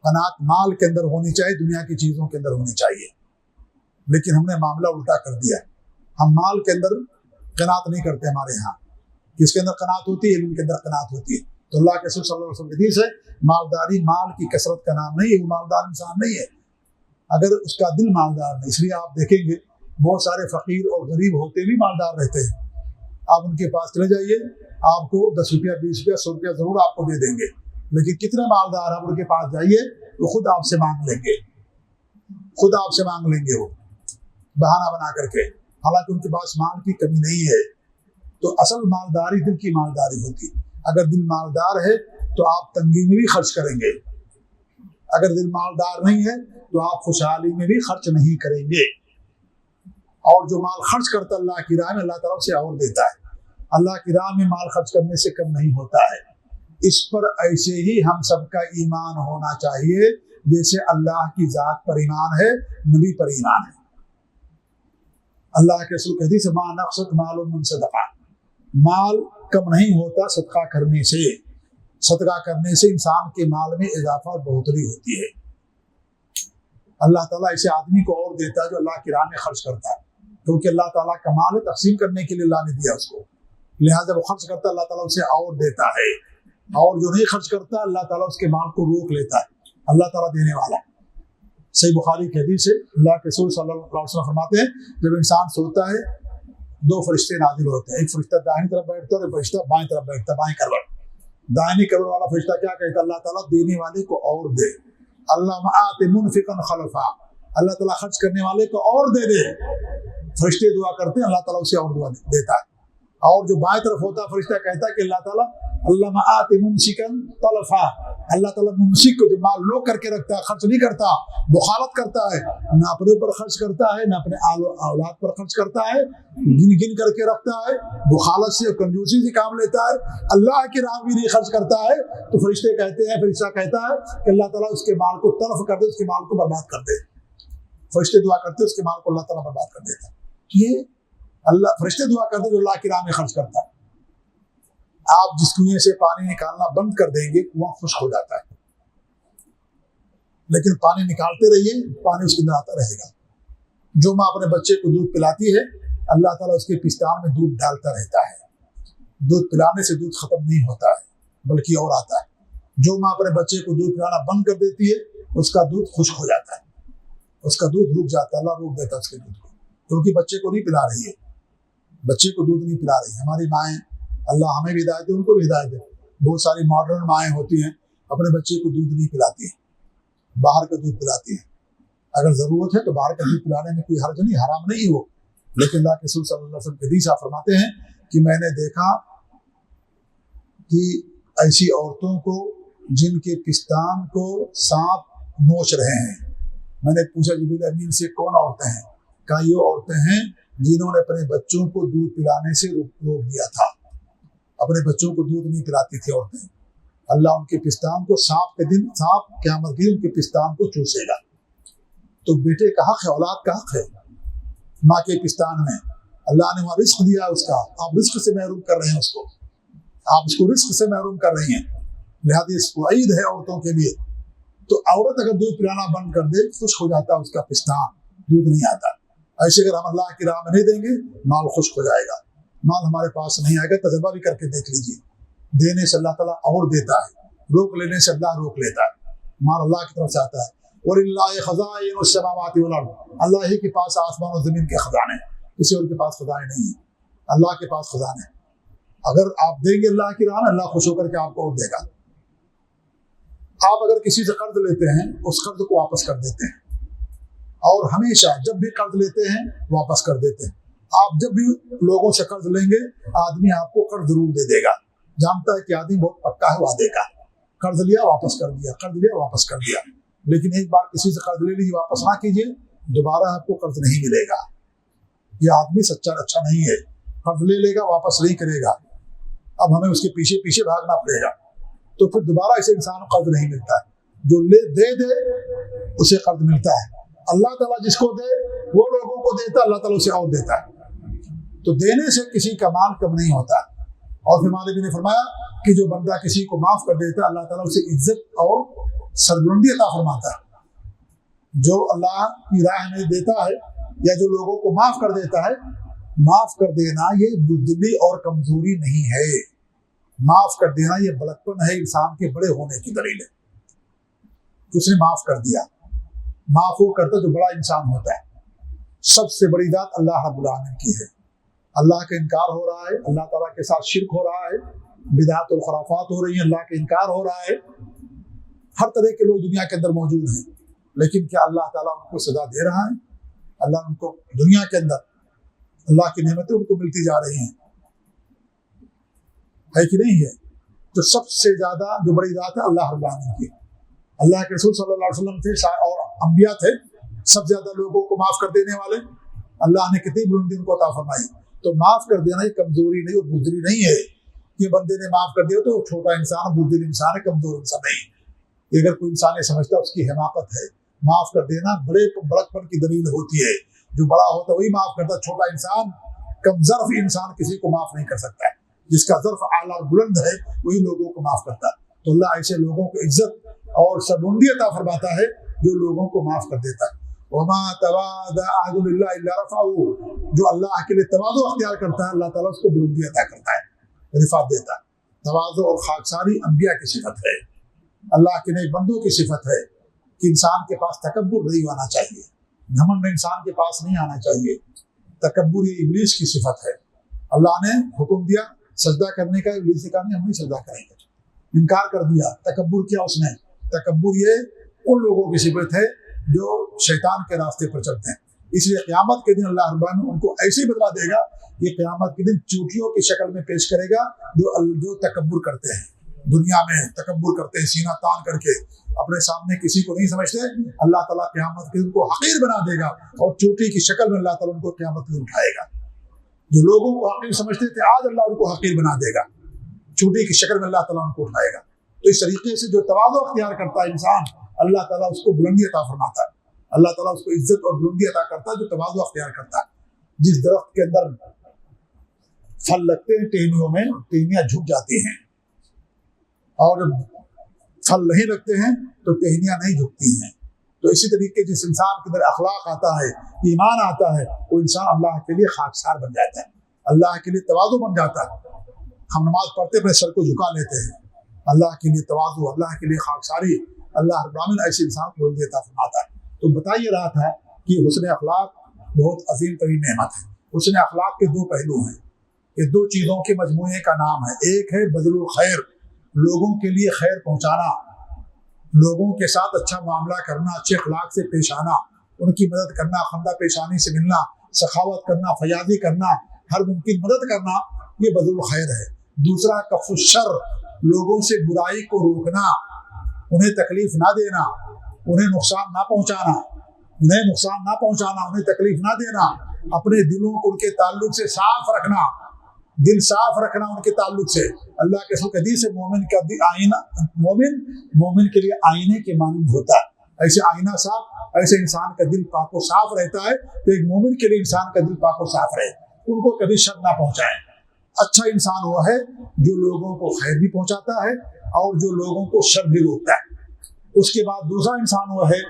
S1: قناعت مال کے اندر ہونی چاہیے، دنیا کی چیزوں کے اندر ہونی چاہیے. لیکن ہم نے معاملہ الٹا کر دیا. ہم مال کے اندر قناعت نہیں کرتے. ہمارے ہاں کس کے اندر قناعت ہوتی ہے؟ علم کے اندر قناعت ہوتی ہے. تو اللہ کے رسول صلی اللہ علیہ وسلم کی حدیث ہے، مالداری مال کی کثرت کا نام نہیں ہے، وہ مالدار انسان نہیں ہے اگر اس کا دل مالدار نہیں. اس لیے آپ دیکھیں گے بہت سارے فقیر اور غریب ہوتے بھی مالدار رہتے ہیں. آپ ان کے پاس چلے جائیے، آپ کو 10 روپیہ 20 روپیہ 100 روپیہ ضرور آپ کو دے دیں گے. لیکن کتنے مالدار آپ ان کے پاس جائیے وہ خود آپ سے مانگ لیں گے، خود آپ سے مانگ لیں گے، وہ بہانہ بنا کر کے، حالانکہ ان کے پاس مال کی کمی نہیں ہے. تو اصل مالداری دل کی مالداری ہوتی. اگر دل مالدار ہے تو آپ تنگی میں بھی خرچ کریں گے. اگر دل مالدار نہیں ہے تو آپ خوشحالی میں بھی خرچ نہیں کریں گے. اور جو مال خرچ کرتا اللہ کی راہ میں، اللہ تعالیٰ اسے اور دیتا ہے. اللہ کی راہ میں مال خرچ کرنے سے کم نہیں ہوتا ہے. اس پر ایسے ہی ہم سب کا ایمان ہونا چاہیے جیسے اللہ کی ذات پر ایمان ہے، نبی پر ایمان ہے. اللہ کے رسول کی حدیث ما نقصت مال من صدقہ، مال کم نہیں ہوتا صدقہ کرنے سے. صدقہ کرنے سے انسان کے مال میں اضافہ بہتری ہوتی ہے. اللہ تعالیٰ اسے آدمی کو اور دیتا ہے جو اللہ کی راہ میں خرچ کرتا ہے، کیونکہ اللہ تعالیٰ کا مال ہے، تقسیم کرنے کے لیے اللہ نے دیا اس کو، لہٰذا وہ خرچ کرتا ہے، اللہ تعالیٰ اسے اور دیتا ہے. اور جو نہیں خرچ کرتا اللہ تعالیٰ اس کے مال کو روک لیتا ہے. اللہ تعالیٰ دینے والا. صحیح بخاری کی حدیث ہے، اللہ کے رسول صلی اللہ علیہ وسلم فرماتے ہیں جب انسان سوتا ہے 2 فرشتے نازل ہوتے ہیں. ایک فرشتہ دائیں طرف بیٹھتا ہے اور ایک فرشتہ بائیں طرف بیٹھتا ہے، بائیں کروٹ. دائیں کروٹ والا فرشتہ کیا کہتا ہے؟ اللہ تعالیٰ دینے والے کو اور دے. اللہم آت منفقا خلفا، اللہ تعالیٰ خرچ کرنے والے کو اور دے دے. فرشتے دعا کرتے ہیں, اللہ تعالیٰ اسے اور دعا دیتا ہے. اور جو بائیں طرف ہوتا ہے فرشتہ کہتا ہے کہ اللہ تعالیٰ اللہم آت ممسکا طلفا, اللہ تعالیٰ ممسک کو جو مال لوگ کر کے رکھتا ہے, خرچ نہیں کرتا, بخالت کرتا ہے, نہ اپنے اوپر خرچ کرتا ہے نہ اپنے اولاد پر خرچ کرتا ہے, گن گن کر کے رکھتا ہے, بخالت سے کنجوسی سے کام لیتا ہے, اللہ کی راہ بھی نہیں خرچ کرتا ہے, تو فرشتے کہتے ہیں, فرشتہ کہتا ہے کہ اللہ تعالیٰ اس کے مال کو تلف کر دے, اس کے مال کو برباد کر دے. فرشتے دعا کرتے ہیں اس کے مال کو اللہ تعالیٰ برباد کر دیتا ہے. یہ اللہ فرشتے دعا کرتے جو اللہ کی راہ میں خرچ کرتا ہے. آپ جس کنویں سے پانی نکالنا بند کر دیں گے کنواں خشک ہو جاتا ہے, لیکن پانی نکالتے رہیے, پانی اس کے اندر آتا رہے گا. جو ماں اپنے بچے کو دودھ پلاتی ہے, اللہ تعالیٰ اس کے پستان میں دودھ ڈالتا رہتا ہے. دودھ پلانے سے دودھ ختم نہیں ہوتا ہے بلکہ اور آتا ہے. جو ماں اپنے بچے کو دودھ پلانا بند کر دیتی ہے اس کا دودھ خشک ہو جاتا ہے, اس کا دودھ رک جاتا ہے, اللہ روک دیتا ہے اس کے دودھ کو, کیونکہ بچے کو نہیں پلا رہی ہے, بچے کو دودھ نہیں پلا رہی. ہماری مائیں, اللہ ہمیں بھی ہدایت دے, ان کو بھی ہدایت دے. بہت ساری ماڈرن مائیں ہوتی ہیں اپنے بچے کو دودھ نہیں پلاتی ہیں, باہر کا دودھ پلاتی ہیں. اگر ضرورت ہے تو باہر کا دودھ پلانے میں کوئی حرج نہیں, حرام نہیں وہ, لیکن اللہ کے رسول صلی اللہ علیہ وسلم کے حدیث فرماتے ہیں کہ میں نے دیکھا کہ ایسی عورتوں کو جن کے پستان کو سانپ نوچ رہے ہیں. میں نے پوچھا جبریل امین سے کون عورتیں ہیں؟ کہا یہ عورتیں ہیں جنہوں نے اپنے بچوں کو دودھ پلانے سے روک دیا تھا. اپنے بچوں کو دودھ نہیں پلاتی تھی عورتیں. اللہ ان کے پستان کو سانپ کے دن, سانپ قیامت کے دن ان کے پستان کو چوسے گا. تو بیٹے کا حق ہے, اولاد کا حق ہے. ماں کے پستان میں اللہ نے وہاں رزق دیا اس کا, آپ رزق سے محروم کر رہے ہیں اس کو, آپ اس کو رزق سے محروم کر رہی ہیں. لہٰذا اس کو عید ہے عورتوں کے لیے. تو عورت اگر دودھ پلانا بند کر دے خشک ہو جاتا ہے اس کا پستان, دودھ نہیں آتا. ایسے اگر ہم اللہ کی راہ میں نہیں دیں گے مال خشک ہو جائے گا, مال ہمارے پاس نہیں آئے گا. تجربہ بھی کر کے دیکھ لیجیے, دینے سے اللہ تعالیٰ اور دیتا ہے, روک لینے سے اللہ روک لیتا ہے. مال اللہ کی طرف سے آتا ہے. وَلِلَّهِ خَزَائِنُ السَّمَاوَاتِ وَالْأَرْضِ, اللہ ہی کے پاس آسمان و زمین کے خزانے, کسی اور کے پاس خزانے نہیں ہیں, اللہ کے پاس خزانے. اگر آپ دیں گے اللہ کی راہ میں, اللہ خوش ہو کر کے آپ کو اور دے گا. آپ اگر کسی سے قرض لیتے ہیں اس قرض کو واپس کر دیتے ہیں, اور ہمیشہ جب بھی قرض لیتے ہیں واپس کر دیتے ہیں. آپ جب بھی لوگوں سے قرض لیں گے آدمی آپ کو قرض ضرور دے دے گا, جانتا ہے کہ آدمی بہت پکا ہے وعدے کا. قرض لیا واپس کر دیا, قرض لیا واپس کر دیا. لیکن ایک بار کسی سے قرض لے لیجیے, واپس نہ کیجیے, دوبارہ آپ کو قرض نہیں ملے گا. یہ آدمی سچا اچھا نہیں ہے, قرض لے لے گا واپس نہیں کرے گا, اب ہمیں اس کے پیچھے پیچھے بھاگنا پڑے گا, تو پھر دوبارہ اسے انسان کو قرض نہیں ملتا ہے. جو دے اسے قرض ملتا ہے. اللہ تعالیٰ جس کو دے وہ لوگوں کو دیتا ہے, اللہ تعالیٰ اسے اور دیتا ہے. تو دینے سے کسی کا مال کم نہیں ہوتا. اور پھر مالک نے فرمایا کہ جو بندہ کسی کو معاف کر دیتا ہے اللہ تعالیٰ اسے عزت اور سربلندی عطا فرماتا ہے. جو اللہ کی راہ میں دیتا ہے یا جو لوگوں کو معاف کر دیتا ہے, معاف کر دینا یہ بزدلی اور کمزوری نہیں ہے. معاف کر دینا یہ بڑکپن ہے, انسان کے بڑے ہونے کی دلیل ہے. اس نے معاف کر دیا, معاف وہ کرتا جو بڑا انسان ہوتا ہے. سب سے بڑی ذات اللہ رب العالمین کی ہے. اللہ کا انکار ہو رہا ہے, اللہ تعالیٰ کے ساتھ شرک ہو رہا ہے, بدعات اور خرافات ہو رہی ہیں, اللہ کا انکار ہو رہا ہے. ہر طرح کے لوگ دنیا کے اندر موجود ہیں, لیکن کیا اللہ تعالیٰ ان کو سزا دے رہا ہے؟ اللہ ان کو دنیا کے اندر اللہ کی نعمتیں ان کو ملتی جا رہی ہیں, ہے کہ نہیں ہے؟ تو سب سے زیادہ جو بڑی ذات ہے اللہ رب العالمین کی. اللہ کے رسول صلی اللہ علیہ وسلم تھے اور انبیاء تھے, سب سے زیادہ لوگوں کو معاف کر دینے والے. اللہ نے کتنی بلندی ان کو عطا فرمائی. تو معاف کر دینا یہ کمزوری نہیں اور بزدلی نہیں ہے. یہ بندے نے معاف کر دیا تو چھوٹا انسان بزدل انسان ہے, کمزور انسان نہیں. اگر کوئی انسان یہ سمجھتا ہے اس کی حماقت ہے. معاف کر دینا بڑکپن کی دلیل ہوتی ہے. جو بڑا ہوتا ہے وہی معاف کرتا ہے. چھوٹا انسان, کم ظرف انسان کسی کو معاف نہیں کر سکتا ہے. جس کا ظرف اعلیٰ اور بلند ہے وہی لوگوں کو معاف کرتا ہے. تو اللہ ایسے لوگوں کو عزت اور سربلندی عطا فرماتا ہے جو لوگوں کو معاف کر دیتا ہے. وما تواضع احد لله الا رفعه, جو اللہ کے لیے تواضع اختیار کرتا ہے اللہ تعالیٰ اس کو بلندی عطا کرتا ہے, رفعت دیتا ہے. تواضع اور خاکساری انبیاء کی صفت ہے, اللہ کے نیک بندوں کی صفت ہے کہ انسان کے پاس تکبر نہیں آنا چاہیے, گھمنڈ انسان کے پاس نہیں آنا چاہیے. تکبر یہ ابلیس کی صفت ہے. اللہ نے حکم دیا سجدہ کرنے کا, ابلیس نے کہا نہیں ہم نہیں سجدہ کریں گے, انکار کر دیا. تکبر کیا اس نے؟ تکبر یہ ان لوگوں کی صفت ہے جو شیطان کے راستے پر چلتے ہیں. اس لیے قیامت کے دن اللہ رب العالمین ان کو ایسے ہی بدلا دے گا. یہ قیامت کے دن چوٹیوں کی شکل میں پیش کرے گا جو تکبر کرتے ہیں, دنیا میں تکبر کرتے ہیں, سینہ تان کر کے اپنے سامنے کسی کو نہیں سمجھتے. اللہ تعالیٰ قیامت کے دن کو حقیر بنا دے گا اور چوٹی کی شکل میں اللہ تعالیٰ ان کو قیامت کے دن اٹھائے گا. جو لوگوں کو حقیر سمجھتے تھے آج اللہ ان کو حقیر بنا دے گا, چوٹی کی شکل میں اللہ تعالیٰ ان کو اٹھائے گا. تو اس طریقے سے جو تواضع اختیار کرتا ہے انسان, اللہ تعالیٰ اس کو بلندی عطا فرماتا ہے. اللہ تعالیٰ اس کو عزت اور بلندی عطا کرتا ہے جو تواضع اختیار کرتا ہے. جس درخت کے اندر پھل لگتے ہیں ٹہنیوں میں, ٹہنیاں جھک جاتی ہیں, اور پھل نہیں لگتے ہیں تو ٹہنیاں نہیں جھکتی ہیں. تو اسی طریقے جس انسان کے اندر اخلاق آتا ہے, ایمان آتا ہے, وہ انسان اللہ کے لیے خاکسار بن جاتا ہے, اللہ کے لیے تواضع بن جاتا ہے. ہم نماز پڑھتے اپنے سر کو جھکا لیتے ہیں. اللہ کے لیے تواضع, اللہ کے لیے خاکساری, اللہ رب العالمین ایسے انسان کو بلندی عطا فرماتا ہے. تو بتائیے رہا تھا کہ حسن اخلاق بہت عظیم ترین نعمت ہے. حسن اخلاق کے دو پہلو ہیں. یہ دو چیزوں کے مجموعے کا نام ہے. ایک ہے بذل الخیر, لوگوں کے لیے خیر پہنچانا, لوگوں کے ساتھ اچھا معاملہ کرنا, اچھے اخلاق سے پیش آنا, ان کی مدد کرنا, خندہ پیشانی سے ملنا, سخاوت کرنا, فیاضی کرنا, ہر ممکن مدد کرنا, یہ بذل الخیر ہے. دوسرا کف الشر, لوگوں سے برائی کو روکنا, انہیں تکلیف نہ دینا, انہیں نقصان نہ پہنچانا, انہیں تکلیف نہ دینا, اپنے دلوں کو ان کے تعلق سے صاف رکھنا, دل صاف رکھنا ان کے تعلق سے. اللہ کے رسول حدیث ہے مومن کا آئینہ, مومن کے لیے آئینے کے مانند ہوتا ہے. ایسے آئینہ صاف, ایسے انسان کا دل پاک و صاف رہتا ہے. تو ایک مومن کے لیے انسان کا دل پاک و صاف رہے, ان کو کبھی شر نہ پہنچائے. اچھا انسان وہ ہے جو لوگوں کو خیر بھی پہنچاتا ہے اور جو لوگوں کو شر بھی روکتا ہے. اس کے بعد دوسرا انسان وہ ہے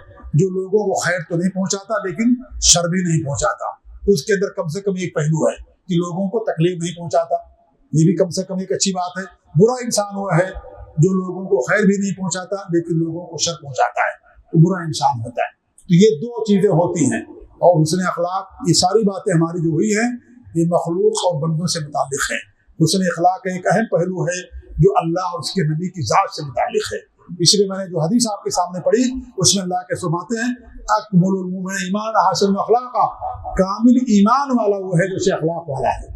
S1: جو لوگوں کو خیر تو نہیں پہنچاتا لیکن شر بھی نہیں پہنچاتا. اس کے اندر کم سے کم ایک پہلو ہے کہ لوگوں کو تکلیف نہیں پہنچاتا, یہ بھی کم سے کم ایک اچھی بات ہے. برا انسان وہ ہے جو لوگوں کو خیر بھی نہیں پہنچاتا لیکن لوگوں کو شر پہنچاتا ہے, تو برا انسان ہوتا ہے. تو یہ دو چیزیں ہوتی ہیں. اور حسن اخلاق, یہ ساری باتیں ہماری جو ہوئی ہیں یہ مخلوق اور بندوں سے متعلق ہیں. حسن اخلاق ایک اہم پہلو ہے جو اللہ اور اس کے نبی کی ذات سے متعلق ہے. اس لیے میں نے جو حدیث آپ کے سامنے پڑھی اس میں اللہ کے فرماتے ہیں اکمل المؤمن ایمان حسن اخلاقا, کامل ایمان والا وہ ہے جو سے اخلاق والا ہے.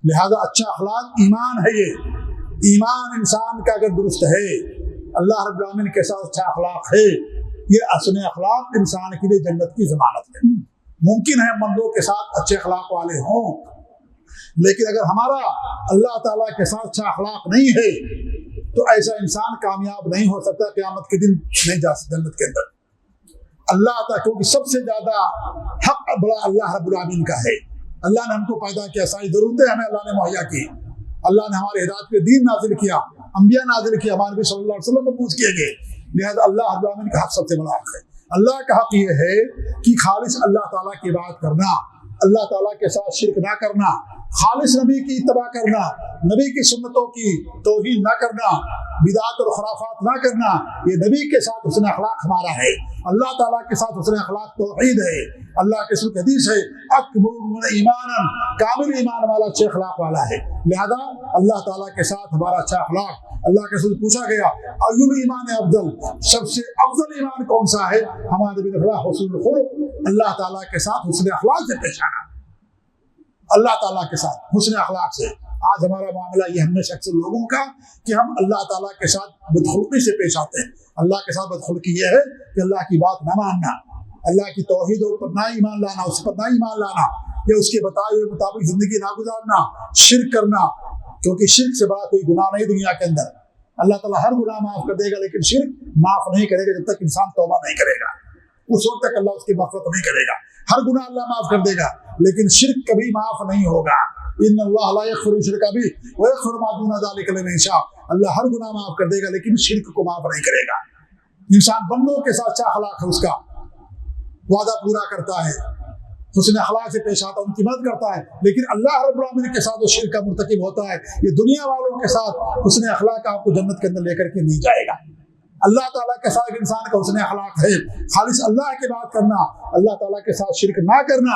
S1: لہذا اچھا اخلاق ایمان ہے. یہ ایمان انسان کا اگر درست ہے, اللہ رب العالمین کے ساتھ اچھا اخلاق ہے, یہ حسن اخلاق انسان کے لیے جنت کی ضمانت ہے. ممکن ہے بندوں کے ساتھ اچھے اخلاق والے ہوں, لیکن اگر ہمارا اللہ تعالیٰ کے ساتھ اچھا اخلاق نہیں ہے تو ایسا انسان کامیاب نہیں ہو سکتا, قیامت کے دن نہیں جا سکتا جنت کے اندر. اللہ تعالیٰ, کیونکہ سب سے زیادہ حق بڑا اللہ رب العالمین کا ہے. اللہ نے ہم کو پیدا کیا, ساری ضرورتیں ہمیں اللہ نے مہیا کی, اللہ نے ہمارے ہدایت کے دین نازل کیا, انبیاء نازل کیا, ہمارے نبی صلی اللہ علیہ وسلم مبعوث کیے گئے. لہذا اللہ رب العالمین کا حق سب سے بڑا حق ہے. اللہ کا حق یہ ہے کہ خالص اللہ تعالیٰ کی بات کرنا, اللہ تعالیٰ کے ساتھ شرک نہ کرنا, خالص نبی کی اتباع کرنا, نبی کی سنتوں کی توہین نہ کرنا, بدعات اور خرافات نہ کرنا. یہ نبی کے ساتھ حسن اخلاق ہمارا ہے, اللہ تعالیٰ کے ساتھ حسن اخلاق توحید ہے. اللہ کے رسول حدیث ہے اکمل ایمانا, کامل ایمان والا اچھے اخلاق والا ہے. لہذا اللہ تعالیٰ کے ساتھ ہمارا اچھا اخلاق. اللہ کے رسول پوچھا گیا ایل ایمان افضل, سب سے افضل ایمان کون سا ہے؟ ہمارے نبی نے فرمایا حسن الخلق, اللہ تعالیٰ کے ساتھ حسن اخلاق سے پیش آنا, اللہ تعالیٰ کے ساتھ حسن اخلاق سے. آج ہمارا معاملہ یہ ہم میں سے اکثر لوگوں کا کہ ہم اللہ تعالیٰ کے ساتھ بدخلقی سے پیش آتے ہیں. اللہ کے ساتھ بدخلقی یہ ہے کہ اللہ کی بات نہ ماننا, اللہ کی توحید پر نہ ایمان لانا, اس پر نہ ایمان لانا, یا اس کے بتائے ہوئے مطابق زندگی نہ گزارنا, شرک کرنا. کیونکہ شرک سے بڑا کوئی گناہ نہیں دنیا کے اندر. اللہ تعالیٰ ہر گناہ معاف کر دے گا لیکن شرک معاف نہیں کرے گا جب تک انسان توبہ نہیں کرے گا. اس وقت تک اللہ اس کی مغفرت نہیں کرے گا. ہر گناہ اللہ معاف کر دے گا لیکن شرک کبھی معاف نہیں ہوگا. ان اللہ لا یغفر الشرک بھی ویغفر ما دون ذلک لمن یشاء. اللہ ہر گناہ معاف کر دے گا لیکن شرک کو معاف نہیں کرے گا. انسان بندوں کے ساتھ اچھا اخلاق ہے, اس کا وعدہ پورا کرتا ہے, حسن اخلاق سے پیش آتا ہے, ان کی مدد کرتا ہے, لیکن اللہ رب العالمین کے ساتھ وہ شرک کا مرتکب ہوتا ہے. یہ دنیا والوں کے ساتھ حسن اخلاق آپ کو جنت کے اندر لے کر کے نہیں جائے گا. اللہ تعالیٰ کے ساتھ انسان کا حسن اخلاق ہے خالص اللہ کی بات کرنا, اللہ تعالیٰ کے ساتھ شرک نہ کرنا,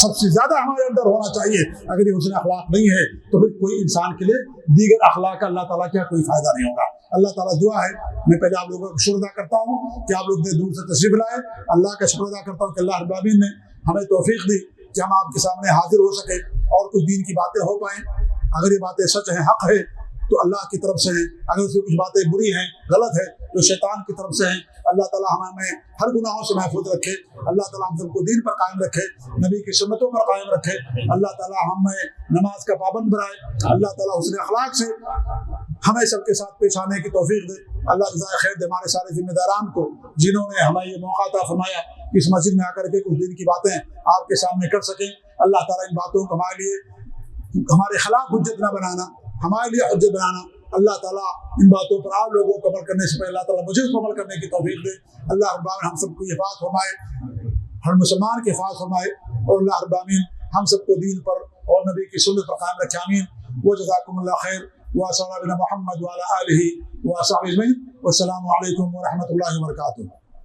S1: سب سے زیادہ ہمارے اندر ہونا چاہیے. اگر یہ حسن اخلاق نہیں ہے تو پھر کوئی انسان کے لیے دیگر اخلاق کا اللہ تعالیٰ کیا کوئی فائدہ نہیں ہوگا. اللہ تعالیٰ دعا ہے, میں پہلے آپ لوگوں کا شکر ادا کرتا ہوں کہ آپ لوگ دور سے تشریف لائے. اللہ کا شکر ادا کرتا ہوں کہ اللہ رب العالمین نے ہمیں توفیق دی کہ ہم آپ کے سامنے حاضر ہو سکے اور کچھ دین کی باتیں ہو پائیں. اگر یہ باتیں سچ ہیں, حق ہے, تو اللہ کی طرف سے ہیں. اگر اس میں کچھ باتیں بری ہیں, غلط ہے, تو شیطان کی طرف سے ہیں. اللہ تعالیٰ ہمیں ہر گناہوں سے محفوظ رکھے. اللہ تعالیٰ ہم سب کو دین پر قائم رکھے, نبی کی سنتوں پر قائم رکھے. اللہ تعالیٰ ہمیں نماز کا پابند بنائے. اللہ تعالیٰ حسن اخلاق سے ہمیں سب کے ساتھ پیش آنے کی توفیق دے. اللہ جزائے خیر دے ہمارے سارے ذمہ داران کو جنہوں نے ہمیں یہ موقع عطا فرمایا اس مسجد میں آ کر کے کچھ دین کی باتیں آپ کے سامنے کر سکیں. اللہ تعالیٰ ان باتوں کو ہمارے لیے ہمارے خلاف حجت نہ بنانا, ہمارے لیے حجت بنانا. اللہ تعالیٰ ان باتوں پر آپ لوگوں کو عمل کرنے سے پہلے اللہ تعالیٰ مجھے اس پر عمل کرنے کی توفیق دے. اللہ رب العالمین ہم سب کو حفاظت فرمائے, ہر مسلمان کی حفاظت فرمائے, اور اللہ رب العالمین ہم سب کو دین پر اور نبی کی سنت پر قائم رکھے. آمین. وجزاکم اللہ خیر. وصلی اللہ علی محمد وعلی آلہ وصحبہ اجمعین. والسلام علیکم ورحمۃ اللہ وبرکاتہ.